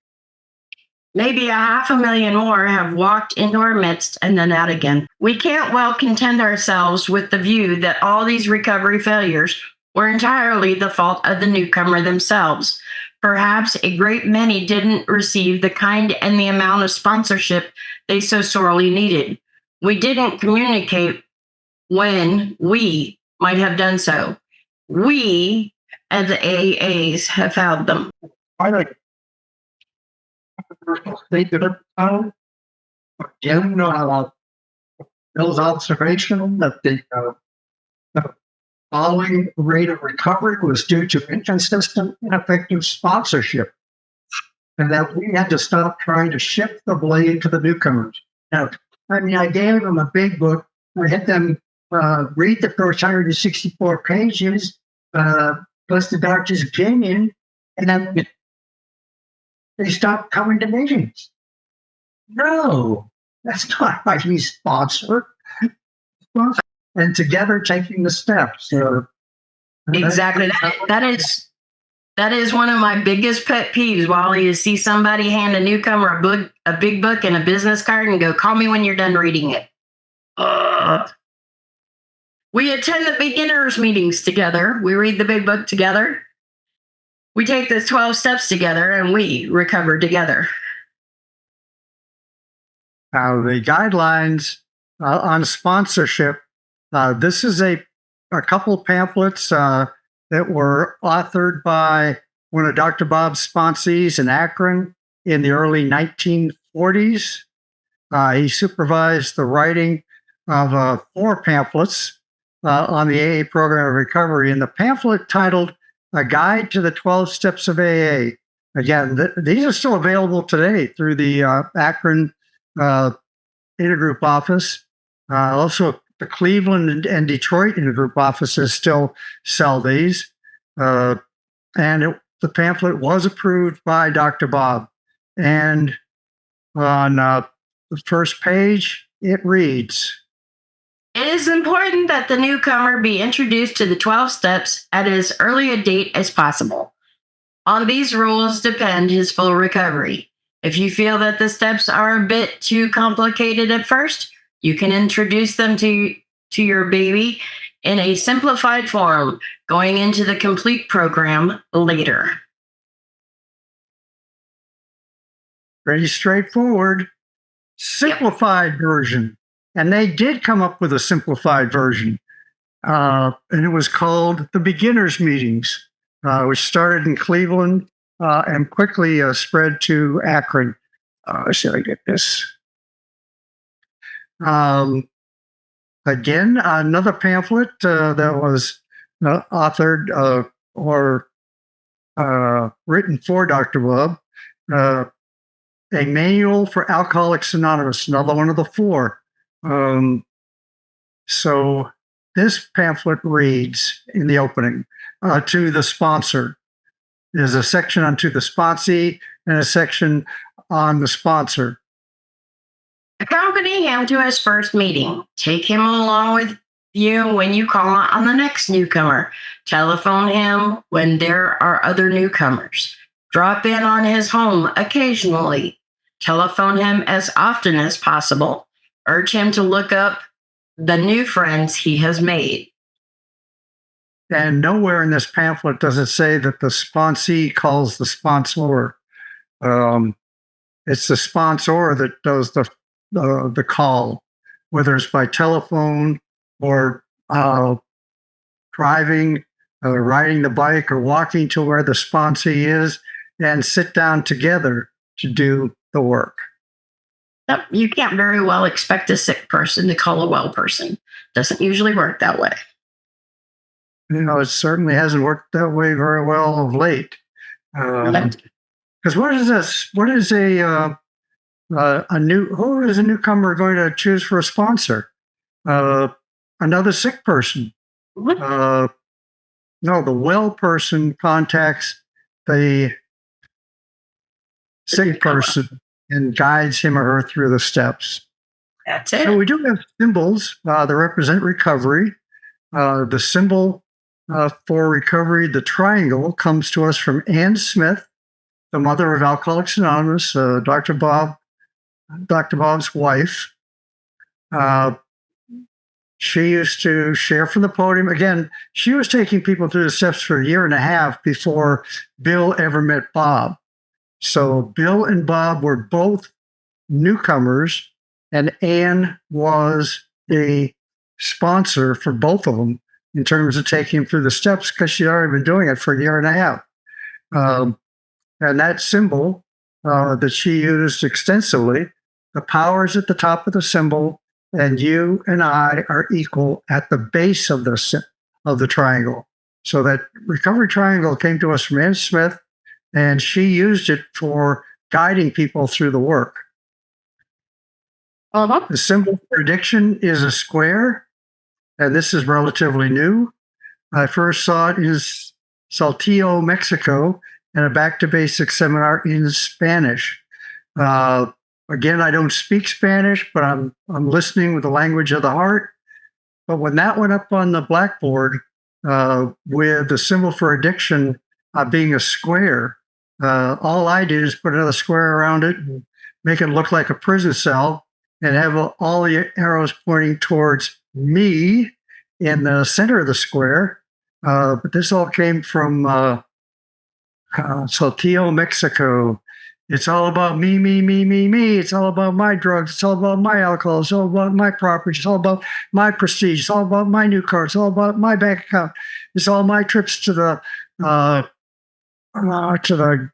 Maybe 500,000 more have walked into our midst and then out again. We can't well content ourselves with the view that all these recovery failures were entirely the fault of the newcomer themselves. Perhaps a great many didn't receive the kind and the amount of sponsorship they so sorely needed. We didn't communicate when we might have done so. We, as the AAs, have had them. I like stated at the time, again, Bill's observation that the falling rate of recovery was due to inconsistent, ineffective sponsorship, and that we had to stop trying to shift the blame to the newcomers. Now, I gave them a big book. I had them read the first 164 pages, plus the doctor's opinion, and then they stopped coming to meetings. No, that's not how we sponsor. And together taking the steps. Exactly. That is one of my biggest pet peeves, Wally, is see somebody hand a newcomer a big book and a business card and go, call me when you're done reading it. We attend the beginners meetings together. We read the big book together. We take the 12 steps together and we recover together. The guidelines on sponsorship. This is a couple pamphlets that were authored by one of Dr. Bob's sponsees in Akron in the early 1940s. He supervised the writing of 4 pamphlets on the AA program of recovery. And the pamphlet titled A Guide to the 12 Steps of AA. Again, these are still available today through the Akron intergroup office. Also, the Cleveland and Detroit intergroup offices still sell these. The pamphlet was approved by Dr. Bob. And on the first page, it reads, "It is important that the newcomer be introduced to the 12 steps at as early a date as possible. On these rules depend his full recovery. If you feel that the steps are a bit too complicated at first, you can introduce them to your baby in a simplified form, going into the complete program later." Pretty straightforward. Simplified version. And they did come up with a simplified version. And it was called the Beginners Meetings, which started in Cleveland and quickly spread to Akron. Should I get this? Again, another pamphlet that was authored or written for Dr. Bob. A Manual for Alcoholics Anonymous, another one of the four. So this pamphlet reads in the opening, to the sponsor. There's a section on to the sponsee and a section on the sponsor. Accompany him to his first meeting. Take him along with you when you call on the next newcomer. Telephone him when there are other newcomers. Drop in on his home occasionally. Telephone him as often as possible. Urge him to look up the new friends he has made. And nowhere in this pamphlet does it say that the sponsee calls the sponsor. It's the sponsor that does the call, whether it's by telephone or driving, riding the bike, or walking to where the sponsee is and sit down together to do the work. You can't very well expect a sick person to call a well person. Doesn't usually work that way. It certainly hasn't worked that way very well of late. Because what is this? What is who is a newcomer going to choose for a sponsor? Another sick person. No, the well person contacts the sick person and guides him or her through the steps. That's it. So we do have symbols that represent recovery. The symbol for recovery, the triangle, comes to us from Ann Smith, the mother of Alcoholics Anonymous, Dr. Bob's wife. She used to share from the podium. Again, she was taking people through the steps for a year and a half before Bill ever met Bob. So Bill and Bob were both newcomers, and Ann was a sponsor for both of them in terms of taking them through the steps because she'd already been doing it for a year and a half. And that symbol that she used extensively, the power is at the top of the symbol, and you and I are equal at the base of the triangle. So that recovery triangle came to us from Ann Smith, and she used it for guiding people through the work. The symbol for addiction is a square, and this is relatively new. I first saw it in Saltillo, Mexico, in a Back to Basics seminar in Spanish. Again, I don't speak Spanish, but I'm listening with the language of the heart. But when that went up on the blackboard with the symbol for addiction being a square, all I did is put another square around it and make it look like a prison cell and have all the arrows pointing towards me in the center of the square. But this all came from Saltillo, Mexico. It's all about me, me, me, me, me. It's all about my drugs. It's all about my alcohol. It's all about my property. It's all about my prestige. It's all about my new car. It's all about my bank account. It's all my trips to the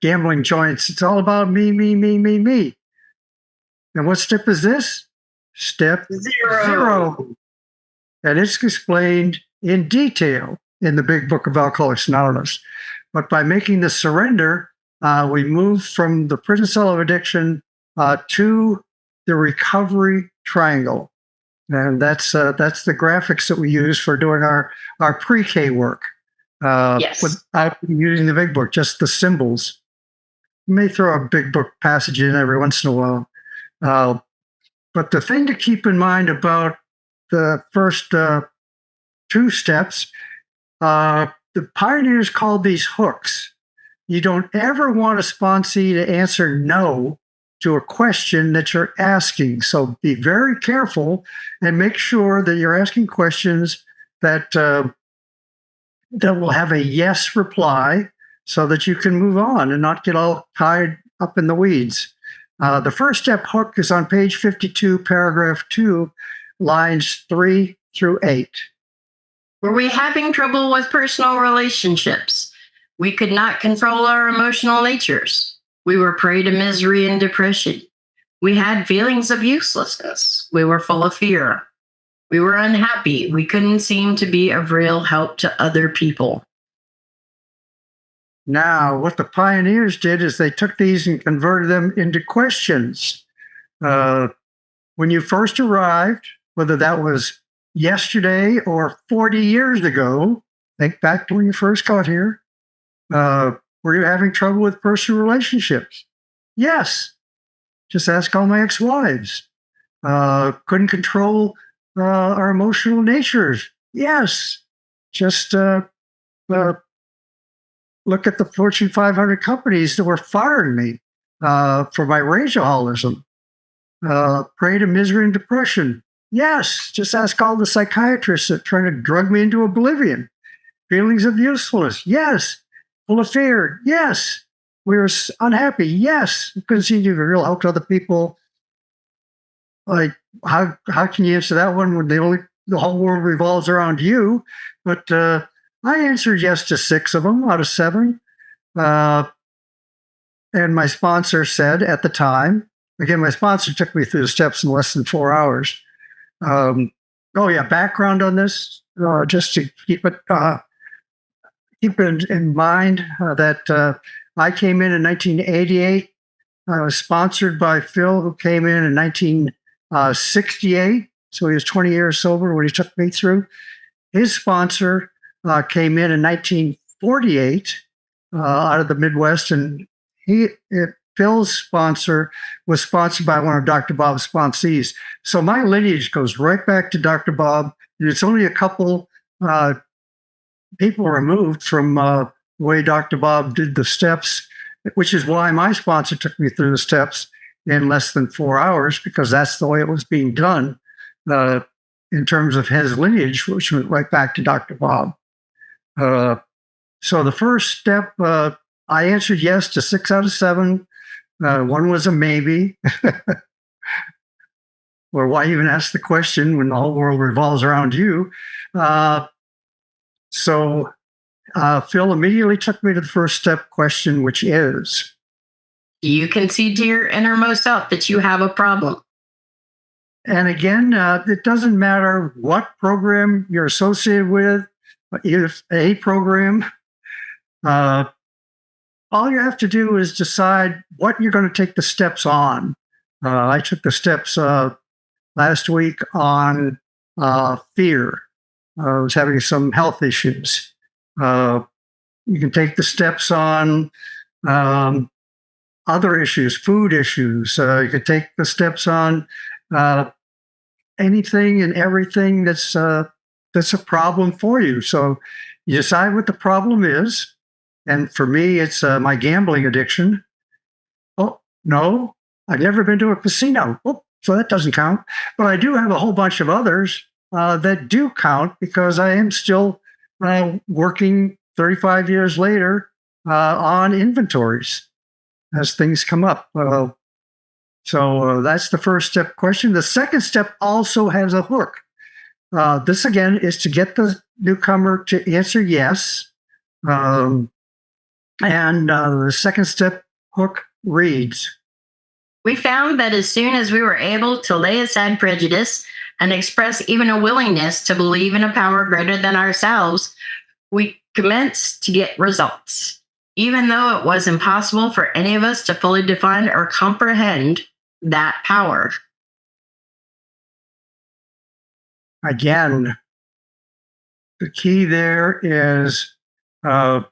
gambling joints. It's all about me, me, me, me, me. And what step is this? Step zero. And it's explained in detail in the Big Book of Alcoholics Anonymous. But by making the surrender, we move from the prison cell of addiction to the recovery triangle. And that's the graphics that we use for doing our pre-K work. Yes. Without using the Big Book, just the symbols. You may throw a Big Book passage in every once in a while. But the thing to keep in mind about the first 2 steps, the pioneers called these hooks. You don't ever want a sponsee to answer no to a question that you're asking. So be very careful and make sure that you're asking questions that will have a yes reply so that you can move on and not get all tied up in the weeds. The first step hook is on page 52, paragraph 2, lines 3 through 8. Were we having trouble with personal relationships? We could not control our emotional natures. We were prey to misery and depression. We had feelings of uselessness. We were full of fear. We were unhappy. We couldn't seem to be of real help to other people. Now, what the pioneers did is they took these and converted them into questions. When you first arrived, whether that was yesterday or 40 years ago, think back to when you first got here, were you having trouble with personal relationships? Yes. Just ask all my ex-wives. Couldn't control our emotional natures? Yes. Just look at the Fortune 500 companies that were firing me for my rageaholism. Prey to misery and depression? Yes. Just ask all the psychiatrists that trying to drug me into oblivion. Feelings of usefulness? Yes. Full of fear? Yes. We were unhappy? Yes. Couldn't seem to give real help to other people. Like, how can you answer that one when the whole world revolves around you? But I answered yes to 6 of them out of 7. And my sponsor said at the time, again, my sponsor took me through the steps in less than 4 hours. Background on this, just to keep it in mind that I came in 1988. I was sponsored by Phil, who came in 1968. So he was 20 years sober when he took me through. His sponsor came in 1948 out of the Midwest, and Phil's sponsor was sponsored by one of Dr. Bob's sponsees. So my lineage goes right back to Dr. Bob, and it's only a couple people removed from the way Dr. Bob did the steps, which is why my sponsor took me through the steps in less than 4 hours, because that's the way it was being done in terms of his lineage, which went right back to Dr. Bob. So the first step, I answered yes to 6 out of 7. One was a maybe. Or why even ask the question when the whole world revolves around you? So Phil immediately took me to the first step question, which is, You can see to your innermost self that you have a problem. and again, it doesn't matter what program you're associated with, if a program, all you have to do is decide what you're going to take the steps on. I took the steps last week on fear. I was having some health issues. You can take the steps on other issues, food issues. You could take the steps on anything and everything that's a problem for you. So you decide what the problem is. And for me, it's my gambling addiction. Oh, no, I've never been to a casino. Oh, so that doesn't count. But I do have a whole bunch of others that do count, because I am still working 35 years later on inventories as things come up. So that's the first step question. The second step also has a hook. This, again, is to get the newcomer to answer yes. And the second step hook reads, We found that as soon as we were able to lay aside prejudice and express even a willingness to believe in a power greater than ourselves, we commenced to get results, even though it was impossible for any of us to fully define or comprehend that power. Again, the key there is the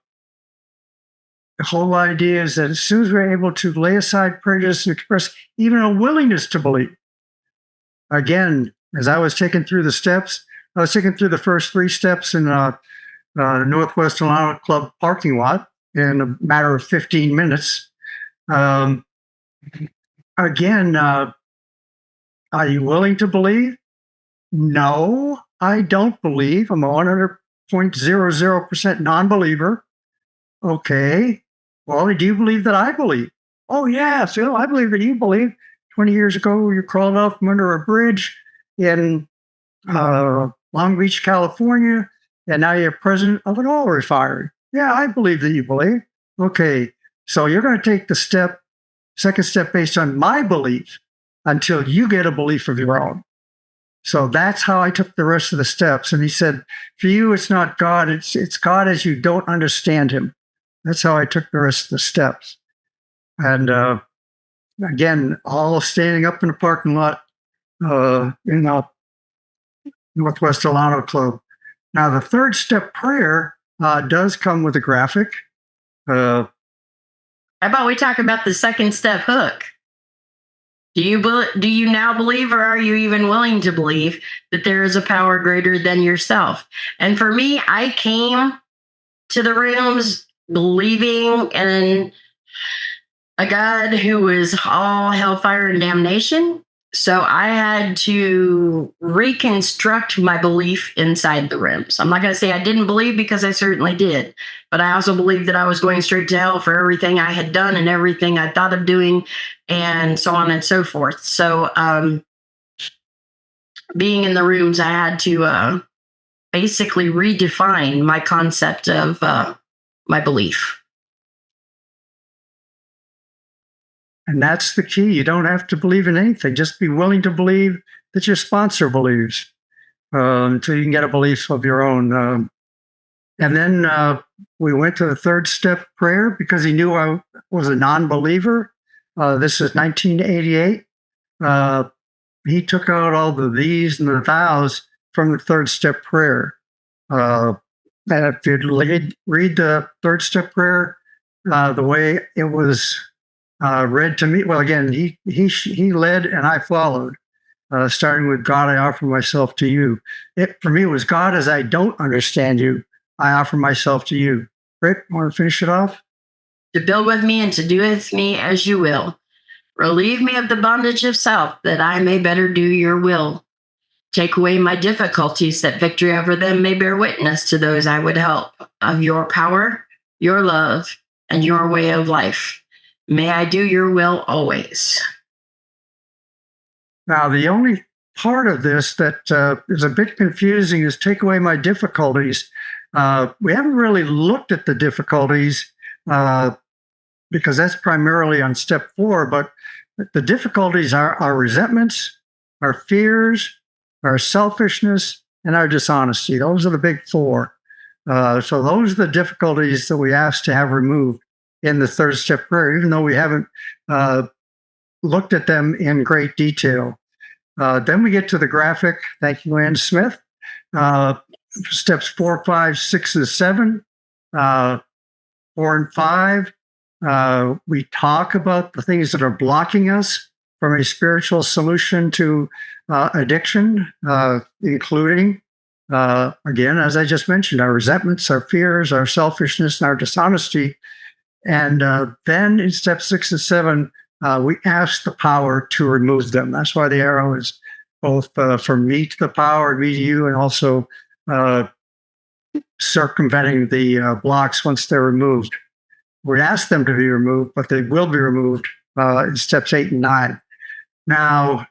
whole idea is that as soon as we're able to lay aside prejudice and express even a willingness to believe, again, as I was taken through the steps, I was taken through the first 3 steps in Northwest Alano Club parking lot in a matter of 15 minutes. Again, are you willing to believe? No, I don't believe. I'm a 100.00% non-believer. Okay. Well, do you believe that I believe? Oh, yeah, Phil, I believe that you believe. 20 years ago, you crawled out from under a bridge in Long Beach, California, and now you're president of an oil refinery. Yeah, I believe that you believe. Okay, so you're going to take the second step based on my belief until you get a belief of your own. So that's how I took the rest of the steps. And he said, for you, it's not God, it's God as you don't understand him. That's how I took the rest of the steps. And again, all standing up in the parking lot in the Northwest Alano Club. Now, the 3rd step prayer does come with a graphic. How about we talk about the 2nd step hook? Do you now believe, or are you even willing to believe that there is a power greater than yourself? And for me, I came to the rooms believing in a God who was all hellfire and damnation. So I had to reconstruct my belief inside the rooms. I'm not going to say I didn't believe, because I certainly did. But I also believed that I was going straight to hell for everything I had done and everything I thought of doing, and so on and so forth. So being in the rooms, I had to basically redefine my concept of my belief. And that's the key. You don't have to believe in anything. Just be willing to believe that your sponsor believes until you can get a belief of your own. And then we went to the 3rd step prayer because he knew I was a non-believer. This is 1988. He took out all the these and the thous from the 3rd step prayer. And if you read the 3rd step prayer, the way it was read to me, well, again, he led and I followed, starting with God, I offer myself to you. For me, it was God, as I don't understand you, I offer myself to you. Brit, want to finish it off? To build with me and to do with me as you will. Relieve me of the bondage of self, that I may better do your will. Take away my difficulties, that victory over them may bear witness to those I would help, of your power, your love, and your way of life. May I do your will always. Now, the only part of this that is a bit confusing is take away my difficulties. We haven't really looked at the difficulties because that's primarily on step 4, but the difficulties are our resentments, our fears, our selfishness, and our dishonesty. Those are the big 4. So those are the difficulties that we ask to have removed in the 3rd step prayer, even though we haven't looked at them in great detail. Then we get to the graphic. Thank you, Ann Smith. Steps 4, 5, 6, and 7. 4 and 5. We talk about the things that are blocking us from a spiritual solution to addiction, including, again, as I just mentioned, our resentments, our fears, our selfishness, and our dishonesty. And then in step 6 and 7, we ask the power to remove them. That's why the arrow is both from me to the power, me to you, and also circumventing the blocks once they're removed. We ask them to be removed, but they will be removed in steps 8 and 9. Now,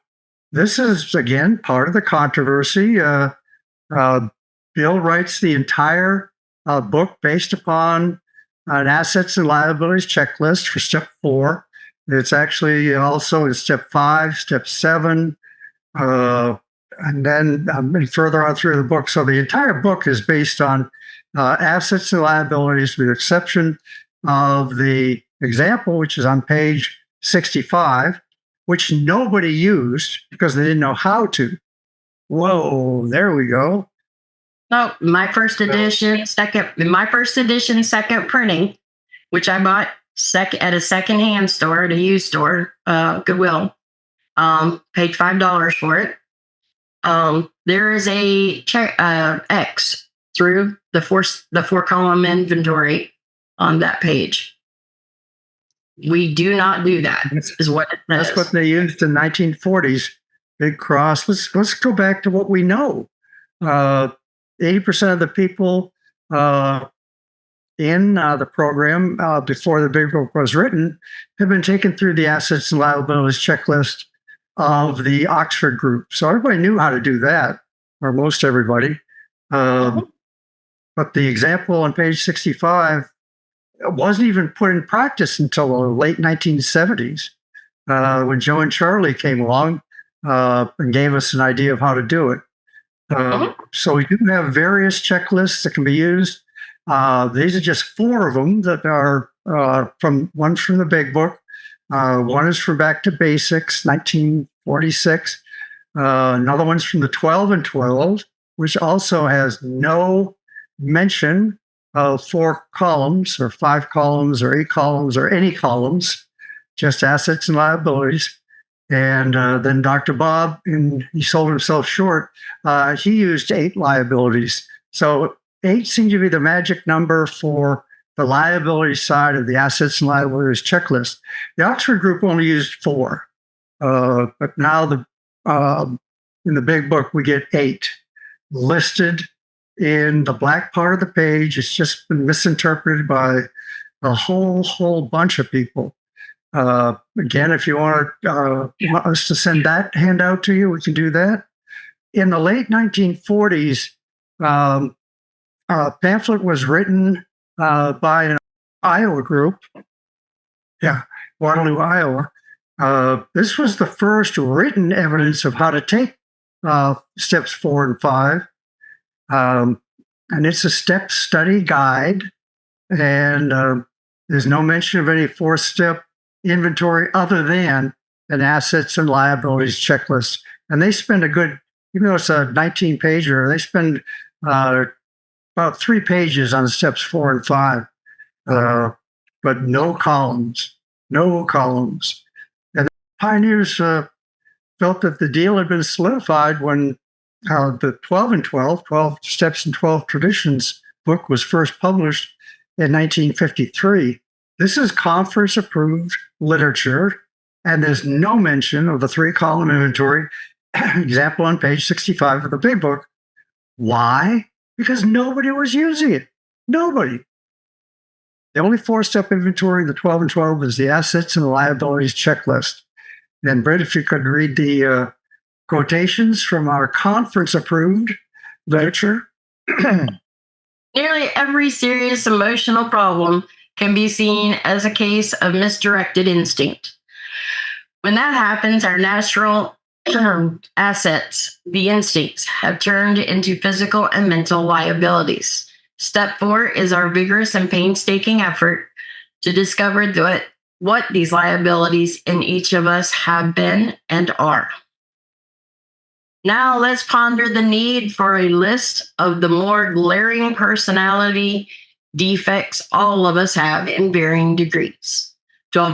this is, again, part of the controversy. Bill writes the entire book based upon an assets and liabilities checklist for step 4. It's actually also in step 5, step 7, and then further on through the book. So the entire book is based on assets and liabilities, with the exception of the example, which is on page 65, which nobody used because they didn't know how to. Whoa, there we go. No, my first edition, second printing, which I bought at a secondhand store, at a used store, Goodwill. Paid $5 for it. There is a check X through the four column inventory on that page. We do not do that. Is what it says. That's what they used in 1940s. Big cross. Let's go back to what we know. 80% of the people in the program before the Big Book was written have been taken through the assets and liabilities checklist of the Oxford group. So everybody knew how to do that, or most everybody. But the example on page 65 wasn't even put in practice until the late 1970s when Joe and Charlie came along and gave us an idea of how to do it. So we do have various checklists that can be used. These are just 4 of them that are one's from the Big Book. One is from Back to Basics, 1946. Another one's from the 12 and 12, which also has no mention of 4 columns or 5 columns or 8 columns or any columns, just assets and liabilities. And then Dr. Bob, and he sold himself short, he used 8 liabilities. So 8 seemed to be the magic number for the liability side of the assets and liabilities checklist. The Oxford group only used 4. But now in the Big Book, we get 8 listed in the black part of the page. It's just been misinterpreted by a whole bunch of people. Again, if you want us to send that handout to you, we can do that. In the late 1940s, a pamphlet was written by an Iowa group. Yeah, Waterloo, Iowa. This was the first written evidence of how to take steps 4 and 5. And it's a step study guide. And there's no mention of any 4-step inventory other than an assets and liabilities checklist. And they spend a good, even though it's a 19-pager, they spend about 3 pages on steps 4 and 5, but no columns. And the pioneers felt that the deal had been solidified when the 12 and 12 Steps and 12 Traditions book was first published in 1953. This is conference-approved literature, and there's no mention of the 3-column inventory example on page 65 of the Big Book. Why? Because nobody was using it. Nobody. The only 4-step inventory in the 12 and 12 is the assets and liabilities checklist. And Brit, if you could read the quotations from our conference-approved literature. Nearly every serious emotional problem can be seen as a case of misdirected instinct. When that happens, our natural assets, the instincts, have turned into physical and mental liabilities. Step 4 is our vigorous and painstaking effort to discover what these liabilities in each of us have been and are. Now let's ponder the need for a list of the more glaring personality defects all of us have in varying degrees. To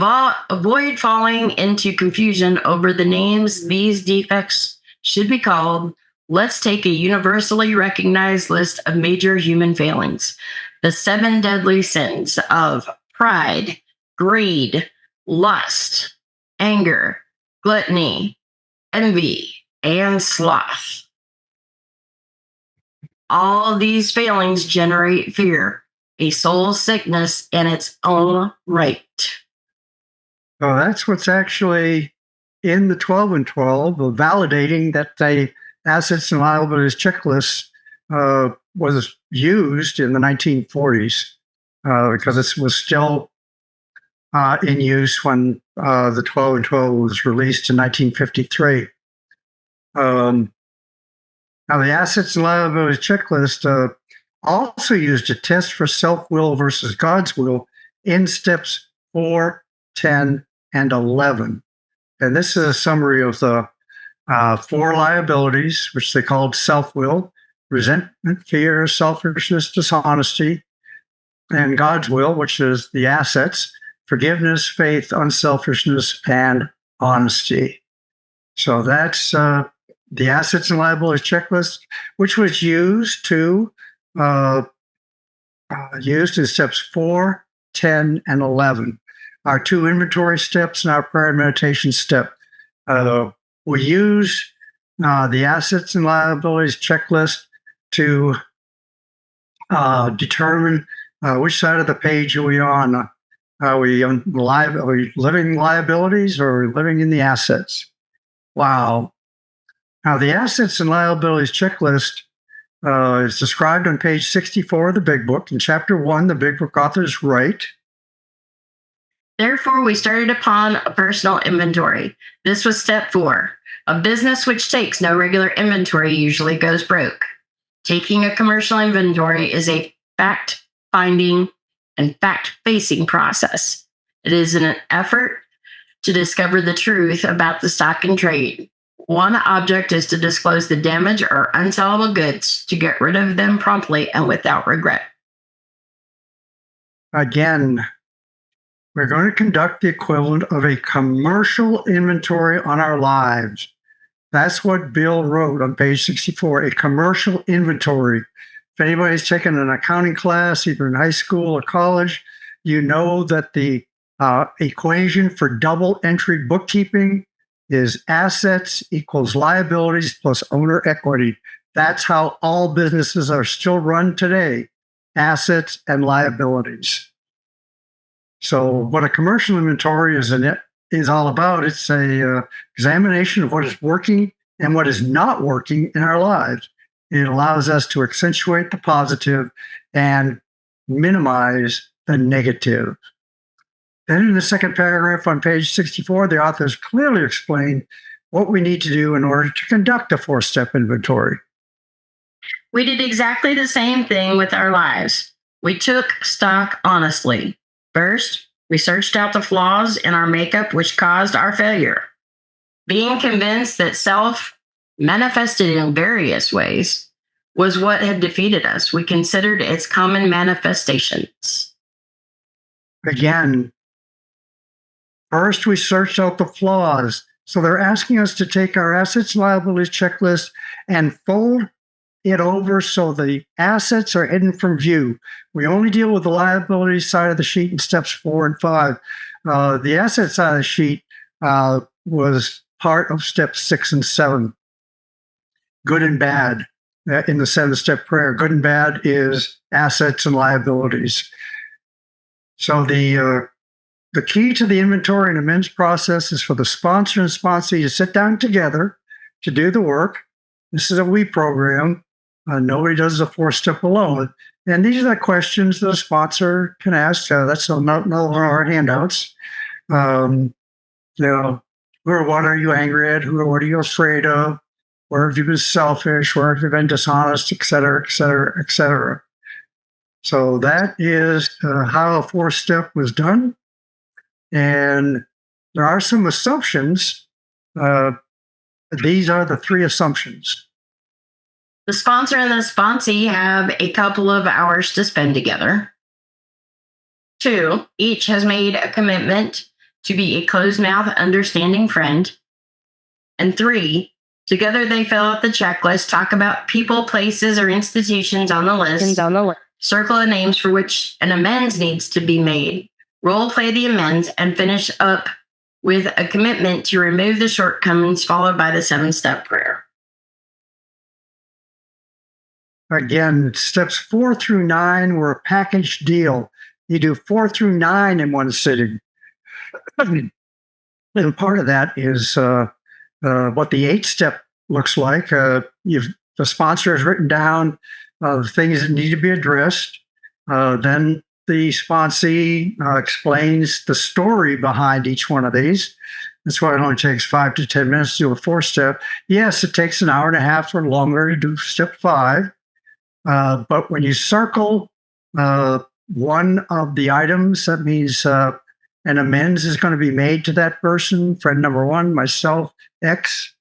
avoid falling into confusion over the names these defects should be called, let's take a universally recognized list of major human failings. The 7 deadly sins of pride, greed, lust, anger, gluttony, envy, and sloth. All these failings generate fear, a soul sickness in its own right. So that's what's actually in the 12 and 12, validating that the assets and liabilities checklist was used in the 1940s because it was still in use when the 12 and 12 was released in 1953. Now, the assets and liabilities checklist also used to test for self-will versus God's will in steps 4, 10, and 11. And this is a summary of the 4 liabilities, which they called self-will, resentment, fear, selfishness, dishonesty, and God's will, which is the assets, forgiveness, faith, unselfishness, and honesty. So that's the assets and liabilities checklist, which was used in steps 4, 10, and 11. Our 2 inventory steps and our prayer and meditation step. We use the assets and liabilities checklist to determine which side of the page are we on. Are we living liabilities or are we living in the assets? Wow. Now, the assets and liabilities checklist is described on page 64 of the Big Book. In chapter 1, the Big Book authors write, "Therefore, we started upon a personal inventory. This was step 4. A business which takes no regular inventory usually goes broke. Taking a commercial inventory is a fact-finding and fact-facing process. It is an effort to discover the truth about the stock in trade. One object is to disclose the damage or unsellable goods, to get rid of them promptly and without regret." Again, we're going to conduct the equivalent of a commercial inventory on our lives. That's what Bill wrote on page 64, a commercial inventory. If anybody's taken an accounting class, either in high school or college, you know that the equation for double entry bookkeeping is assets equals liabilities plus owner equity. That's how all businesses are still run today, assets and liabilities. So what a commercial inventory is all about, it's a examination of what is working and what is not working in our lives. It allows us to accentuate the positive and minimize the negative. Then in the second paragraph on page 64, the authors clearly explain what we need to do in order to conduct a 4-step inventory. We did exactly the same thing with our lives. We took stock honestly. First, we searched out the flaws in our makeup which caused our failure. Being convinced that self manifested in various ways was what had defeated us, we considered its common manifestations. Again, first, we searched out the flaws. So they're asking us to take our assets and liabilities checklist and fold it over so the assets are hidden from view. We only deal with the liabilities side of the sheet in steps 4 and 5. The asset side of the sheet was part of steps 6 and 7. Good and bad in the 7-step prayer. Good and bad is assets and liabilities. So the key to the inventory and amends process is for the sponsor and sponsee to sit down together to do the work. This is a we program. Nobody does the 4-step alone. And these are the questions the sponsor can ask. That's not our handouts. What are you angry at? What are you afraid of? Where have you been selfish? Where have you been dishonest, et cetera, et cetera, et cetera. So that is how a 4-step was done. And there are some assumptions. These are the 3 assumptions. The sponsor and the sponsee have a couple of hours to spend together. 2, each has made a commitment to be a closed-mouth, understanding friend. And 3, together they fill out the checklist, talk about people, places, or institutions on the list, circle the names for which an amends needs to be made, role play the amends, and finish up with a commitment to remove the shortcomings, followed by the 7-step prayer. Again, steps 4 through 9 were a package deal. You do 4 through 9 in one sitting. And part of that is what the 8-step looks like. The sponsor has written down the things that need to be addressed. Then the sponsee explains the story behind each one of these. That's why it only takes 5 to 10 minutes to do a 4-step. Yes, it takes an hour and a half or longer to do step 5. But when you circle one of the items, that means an amends is going to be made to that person. Friend number one, myself, X,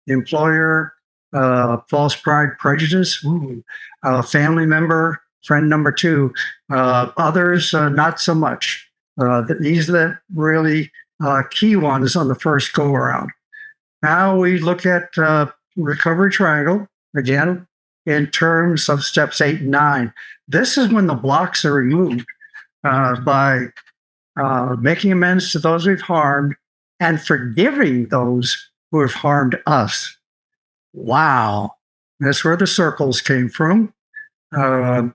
the employer, false pride, prejudice, family member, friend number two, others, not so much. These are the really key ones on the first go around. Now we look at recovery triangle again in terms of steps 8 and 9. This is when the blocks are removed by making amends to those we've harmed and forgiving those who have harmed us. Wow. That's where the circles came from. And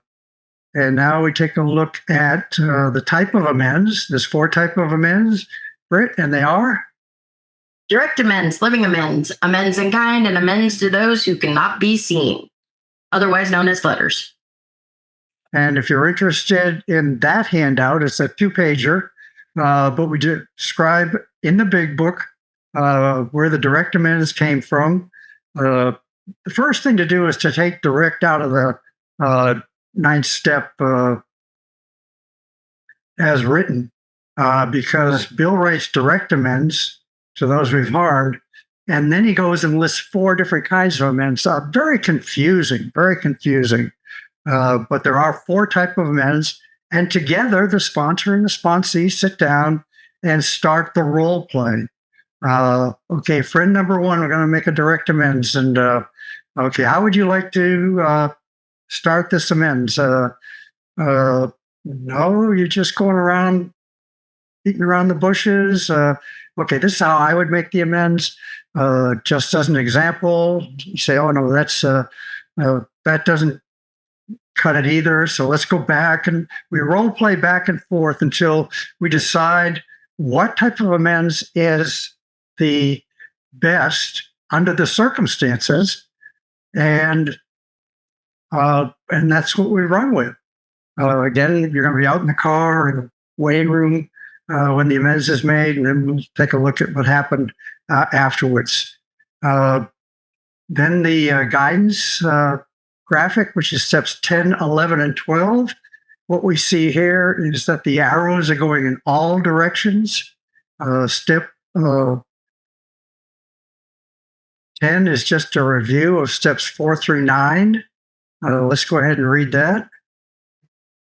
now we take a look at the type of amends. There's 4 types of amends, Brit, and they are? Direct amends, living amends, amends in kind, and amends to those who cannot be seen, otherwise known as letters. And if you're interested in that handout, it's a 2-pager, but we describe in the big book where the direct amends came from. The first thing to do is to take direct out of the 9th step as written, because Bill writes direct amends to those we've harmed, and then he goes and lists 4 different kinds of amends. Very confusing, very confusing. But there are 4 types of amends, and together the sponsor and the sponsee sit down and start the role play. Okay, friend number one, we're going to make a direct amends, and okay, how would you like to start this amends? No, you're just going around beating around the bushes. Okay, this is how I would make the amends. Just as an example, you say, oh no, that doesn't cut it either. So let's go back, and we role play back and forth until we decide what type of amends is the best under the circumstances, and that's what we run with. Again, you're going to be out in the car or in the waiting room when the amends is made, and then we'll take a look at what happened afterwards. Then the guidance graphic, which is steps 10, 11, and 12. What we see here is that the arrows are going in all directions. Step 10 is just a review of steps 4 through 9. Let's go ahead and read that.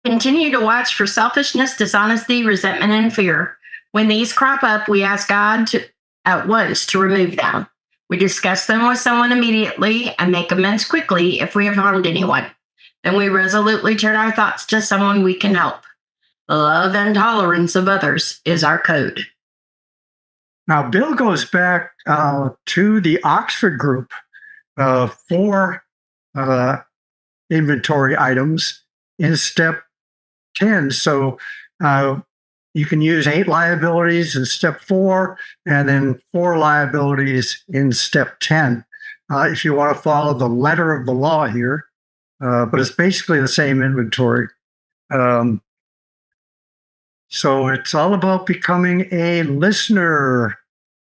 Continue to watch for selfishness, dishonesty, resentment, and fear. When these crop up, we ask God at once to remove them. We discuss them with someone immediately and make amends quickly if we have harmed anyone. Then we resolutely turn our thoughts to someone we can help. The love and tolerance of others is our code. Now, Bill goes back to the Oxford group for inventory items in step 10. So you can use 8 liabilities in step 4 and then 4 liabilities in step 10 if you want to follow the letter of the law here. But it's basically the same inventory. So it's all about becoming a listener.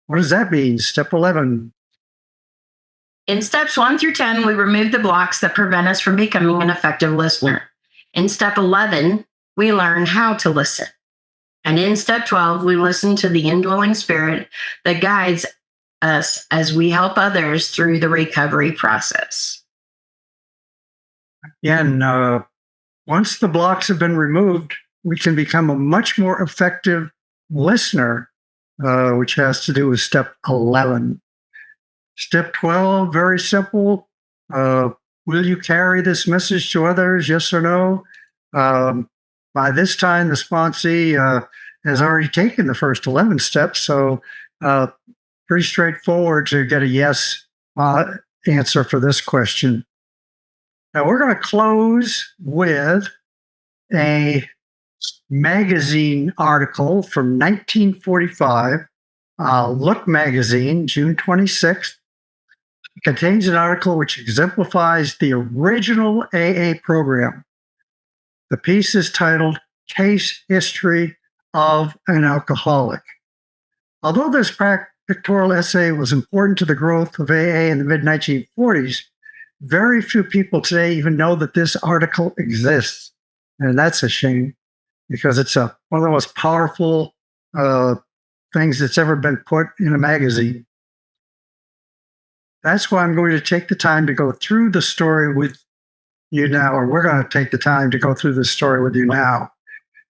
What does that mean? Step 11. In steps 1 through 10, we remove the blocks that prevent us from becoming an effective listener. In step 11, we learn how to listen. And in step 12, we listen to the indwelling spirit that guides us as we help others through the recovery process. Again, once the blocks have been removed, we can become a much more effective listener, which has to do with step 11. Step 12, very simple. Will you carry this message to others? Yes or no? By this time, the sponsee has already taken the first 11 steps, so pretty straightforward to get a yes answer for this question. Now, we're going to close with a magazine article from 1945, Look magazine, June 26th. It contains an article which exemplifies the original AA program. The piece is titled Case History of an Alcoholic. Although this pictorial essay was important to the growth of AA in the mid-1940s, very few people today even know that this article exists. And that's a shame, because it's one of the most powerful things that's ever been put in a magazine. That's why I'm going to take the time to go through the story with you now, or we're going to take the time to go through the story with you now.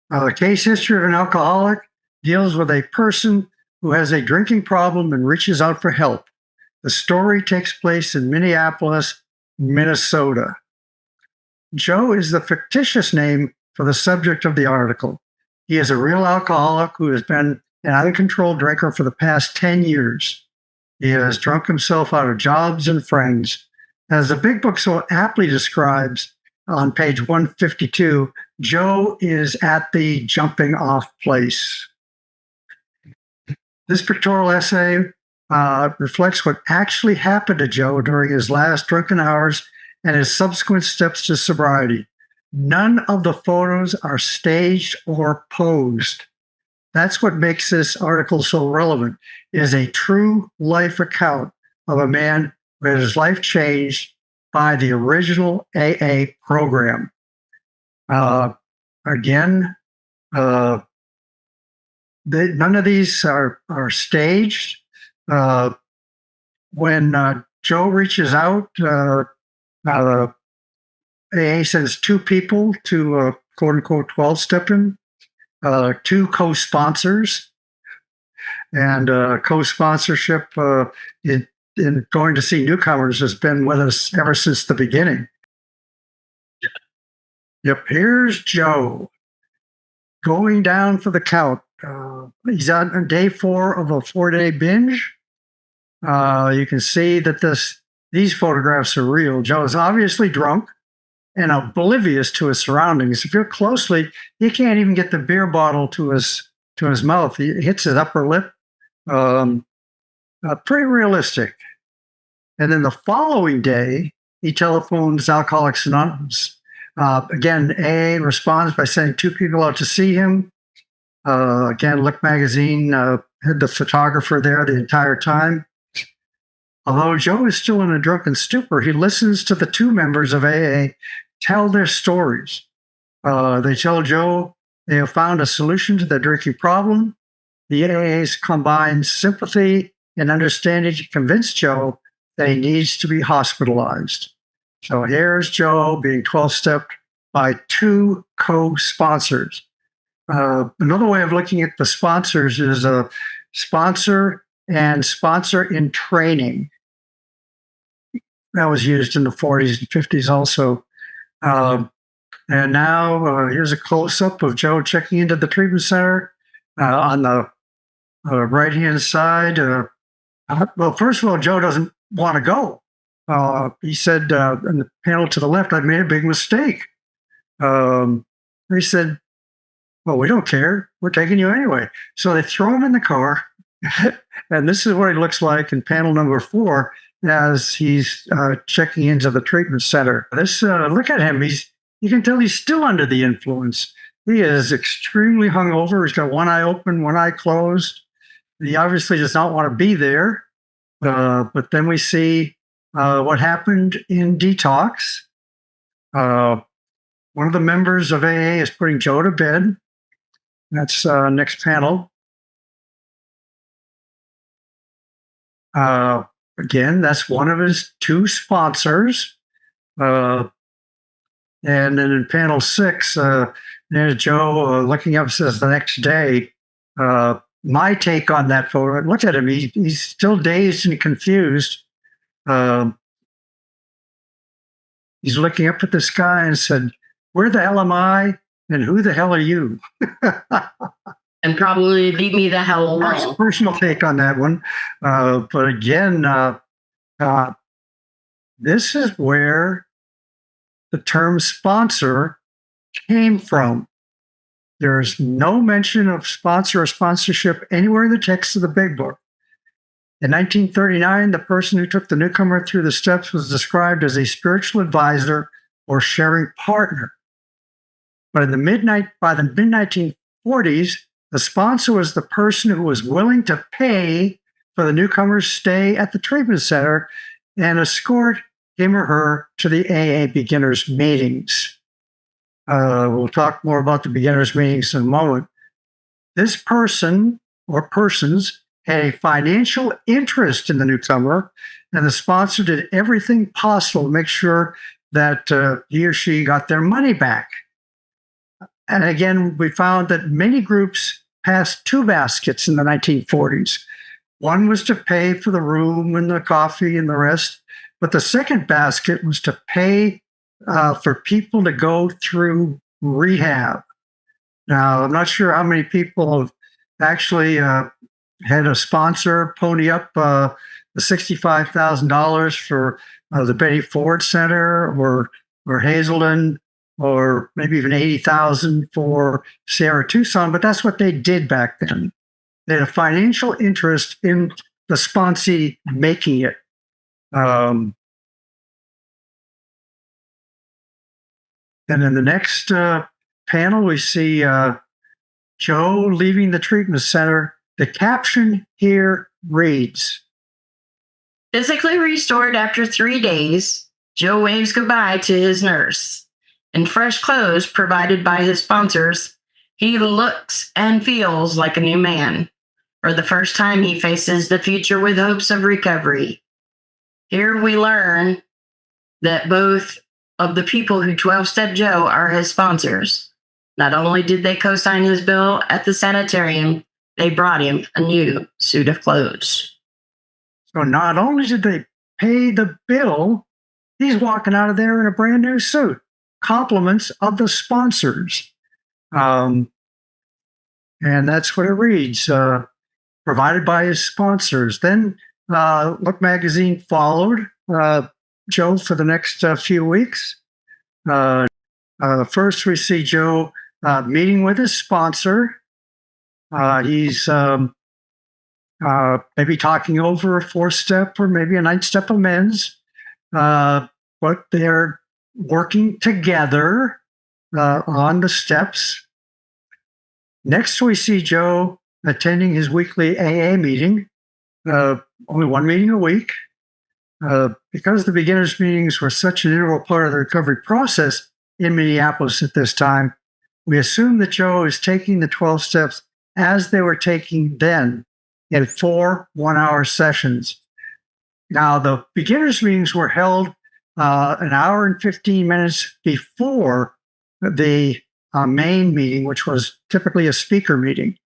The case history of an alcoholic deals with a person who has a drinking problem and reaches out for help. The story takes place in Minneapolis, Minnesota. Joe is the fictitious name for the subject of the article. He is a real alcoholic who has been an uncontrolled drinker for the past 10 years. He has drunk himself out of jobs and friends. As the big book so aptly describes on page 152, Joe is at the jumping off place. This pictorial essay reflects what actually happened to Joe during his last drunken hours and his subsequent steps to sobriety. None of the photos are staged or posed. That's what makes this article so relevant. It is a true life account of a man who had his life changed by the original AA program. Again, none of these are staged. When Joe reaches out, AA sends two people to quote unquote 12-stepping, two co-sponsors, and co-sponsorship in going to see newcomers has been with us ever since the beginning. Yep, here's Joe going down for the count. He's on day 4 of a 4-day binge. You can see that these photographs are real. Joe is obviously drunk and oblivious to his surroundings. If you're closely, he can't even get the beer bottle to his mouth. He hits his upper lip. Pretty realistic. And then the following day, he telephones Alcoholics Anonymous. Again, AA responds by sending 2 people out to see him. Again, Look Magazine had the photographer there the entire time. Although Joe is still in a drunken stupor, he listens to the 2 members of AA tell their stories. They tell Joe they have found a solution to their drinking problem. The AA's combined sympathy and understanding to convince Joe that he needs to be hospitalized. So here's Joe being 12-stepped by 2 co-sponsors. Another way of looking at the sponsors is a sponsor and sponsor in training. That was used in the 40s and 50s also. And now here's a close-up of Joe checking into the treatment center on the right-hand side. Well, first of all, Joe doesn't want to go. He said in the panel to the left, "I've made a big mistake." They said, "Well, we don't care. We're taking you anyway." So they throw him in the car. And this is what he looks like in panel number 4 as he's checking into the treatment center. Look at him. You can tell he's still under the influence. He is extremely hungover. He's got one eye open, one eye closed. He obviously does not want to be there. But then we see what happened in detox. One of the members of AA is putting Joe to bed. That's next panel. Again, that's one of his 2 sponsors. And then in panel 6, there's Joe looking up, says the next day. My take on that photo, look at him. He's still dazed and confused. He's looking up at the sky and said, "Where the hell am I? And who the hell are you?" And probably leave me the hell alone. Personal take on that one. But again, this is where the term sponsor came from. There's no mention of sponsor or sponsorship anywhere in the text of the big book. In 1939, the person who took the newcomer through the steps was described as a spiritual advisor or sharing partner. But by the mid-1940s, the sponsor was the person who was willing to pay for the newcomer's stay at the treatment center and escort him or her to the AA beginners meetings. We'll talk more about the beginners meetings in a moment. This person or persons had a financial interest in the newcomer, and the sponsor did everything possible to make sure that he or she got their money back. And again, we found that many groups passed two baskets in the 1940s. One was to pay for the room and the coffee and the rest, but the second basket was to pay for people to go through rehab. Now, I'm not sure how many people have actually had a sponsor pony up the $65,000 for the Betty Ford Center or Hazelden, or maybe even $80,000 for Sarah Tucson, but that's what they did back then. They had a financial interest in the sponsee making it. And in the next panel, we see Joe leaving the treatment center. The caption here reads, Physically restored after 3 days, Joe waves goodbye to his nurse. In fresh clothes provided by his sponsors, he looks and feels like a new man. For the first time, he faces the future with hopes of recovery. Here we learn that both of the people who 12-step Joe are his sponsors. Not only did they co-sign his bill at the sanitarium, they brought him a new suit of clothes. So not only did they pay the bill, he's walking out of there in a brand new suit. Compliments of the sponsors. And that's what it reads. Provided by his sponsors. Then Look Magazine followed Joe for the next few weeks. First, we see Joe meeting with his sponsor. He's maybe talking over a 4-step or maybe a 9-step amends, but they're working together on the steps. Next, we see Joe attending his weekly AA meeting, only one meeting a week. Because the beginners meetings were such an integral part of the recovery process in Minneapolis at this time, we assume that Joe is taking the 12 steps as they were taking then in 4 one-hour sessions. Now, the beginners meetings were held an hour and 15 minutes before the main meeting, which was typically a speaker meeting.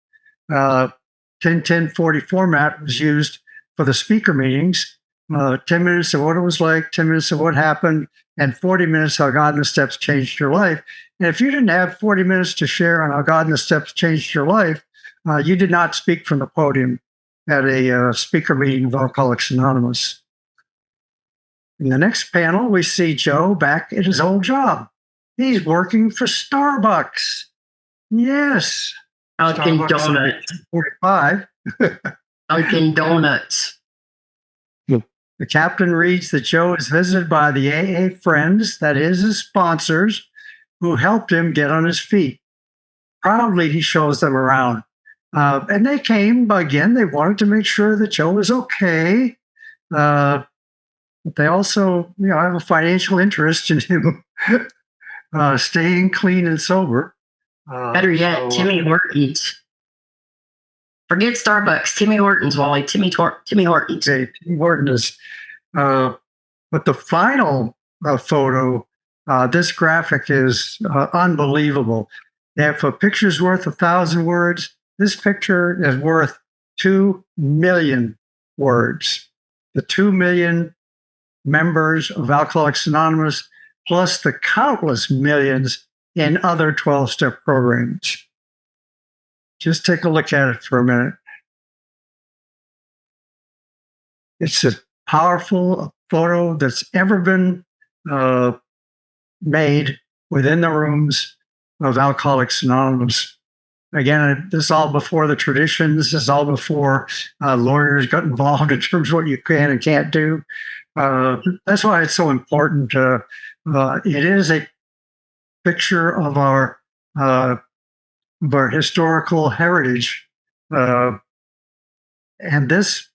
10-10-40 format was used for the speaker meetings. 10 minutes of what it was like, 10 minutes of what happened, and 40 minutes how God and the steps changed your life. And if you didn't have 40 minutes to share on how God and the steps changed your life, you did not speak from the podium at a speaker meeting of Alcoholics Anonymous. In the next panel, we see Joe back at his old job. He's working for Starbucks. Yes. Dunkin' Donuts. 45. Dunkin' Donuts. The captain reads that Joe is visited by the AA friends, that is, his sponsors, who helped him get on his feet. Proudly, he shows them around. And they came, again, they wanted to make sure that Joe was okay. But they also, have a financial interest in him staying clean and sober. Better yet, Timmy Hortons. Forget Starbucks. Timmy Hortons, Wally. Timmy Hortons. Okay, Timmy Horton is. But the final photo, this graphic is unbelievable. If a picture's worth 1,000 words, this picture is worth 2 million words. The 2 million members of Alcoholics Anonymous, plus the countless millions in other 12-step programs. Just take a look at it for a minute. It's a powerful photo that's ever been made within the rooms of Alcoholics Anonymous. Again, this is all before the traditions. This is all before lawyers got involved in terms of what you can and can't do. That's why it's so important. It is a picture of our historical heritage. And this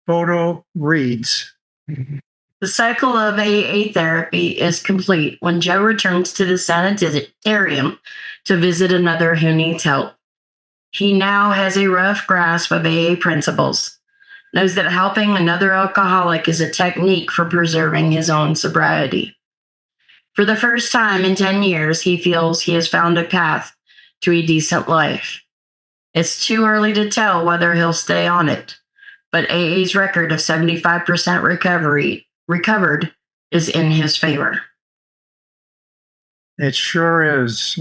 photo reads, The The cycle of AA therapy is complete when Joe returns to the sanitarium to visit another who needs help. He now has a rough grasp of AA principles, knows that helping another alcoholic is a technique for preserving his own sobriety. For the first time in 10 years, he feels he has found a path to a decent life. It's too early to tell whether he'll stay on it, but AA's record of 75% recovered is in his favor. It sure is.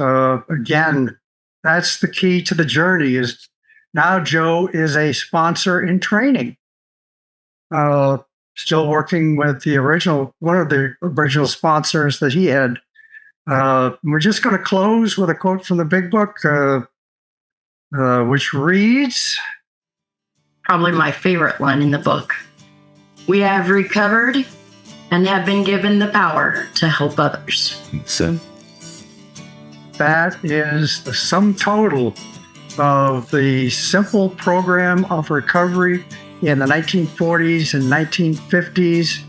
Again, that's the key to the journey. Is now Joe is a sponsor in training. Still working with one of the original sponsors that he had. We're just going to close with a quote from the Big Book, which reads, probably my favorite one in the book. We have recovered and have been given the power to help others. So that is the sum total of the simple program of recovery in the 1940s and 1950s.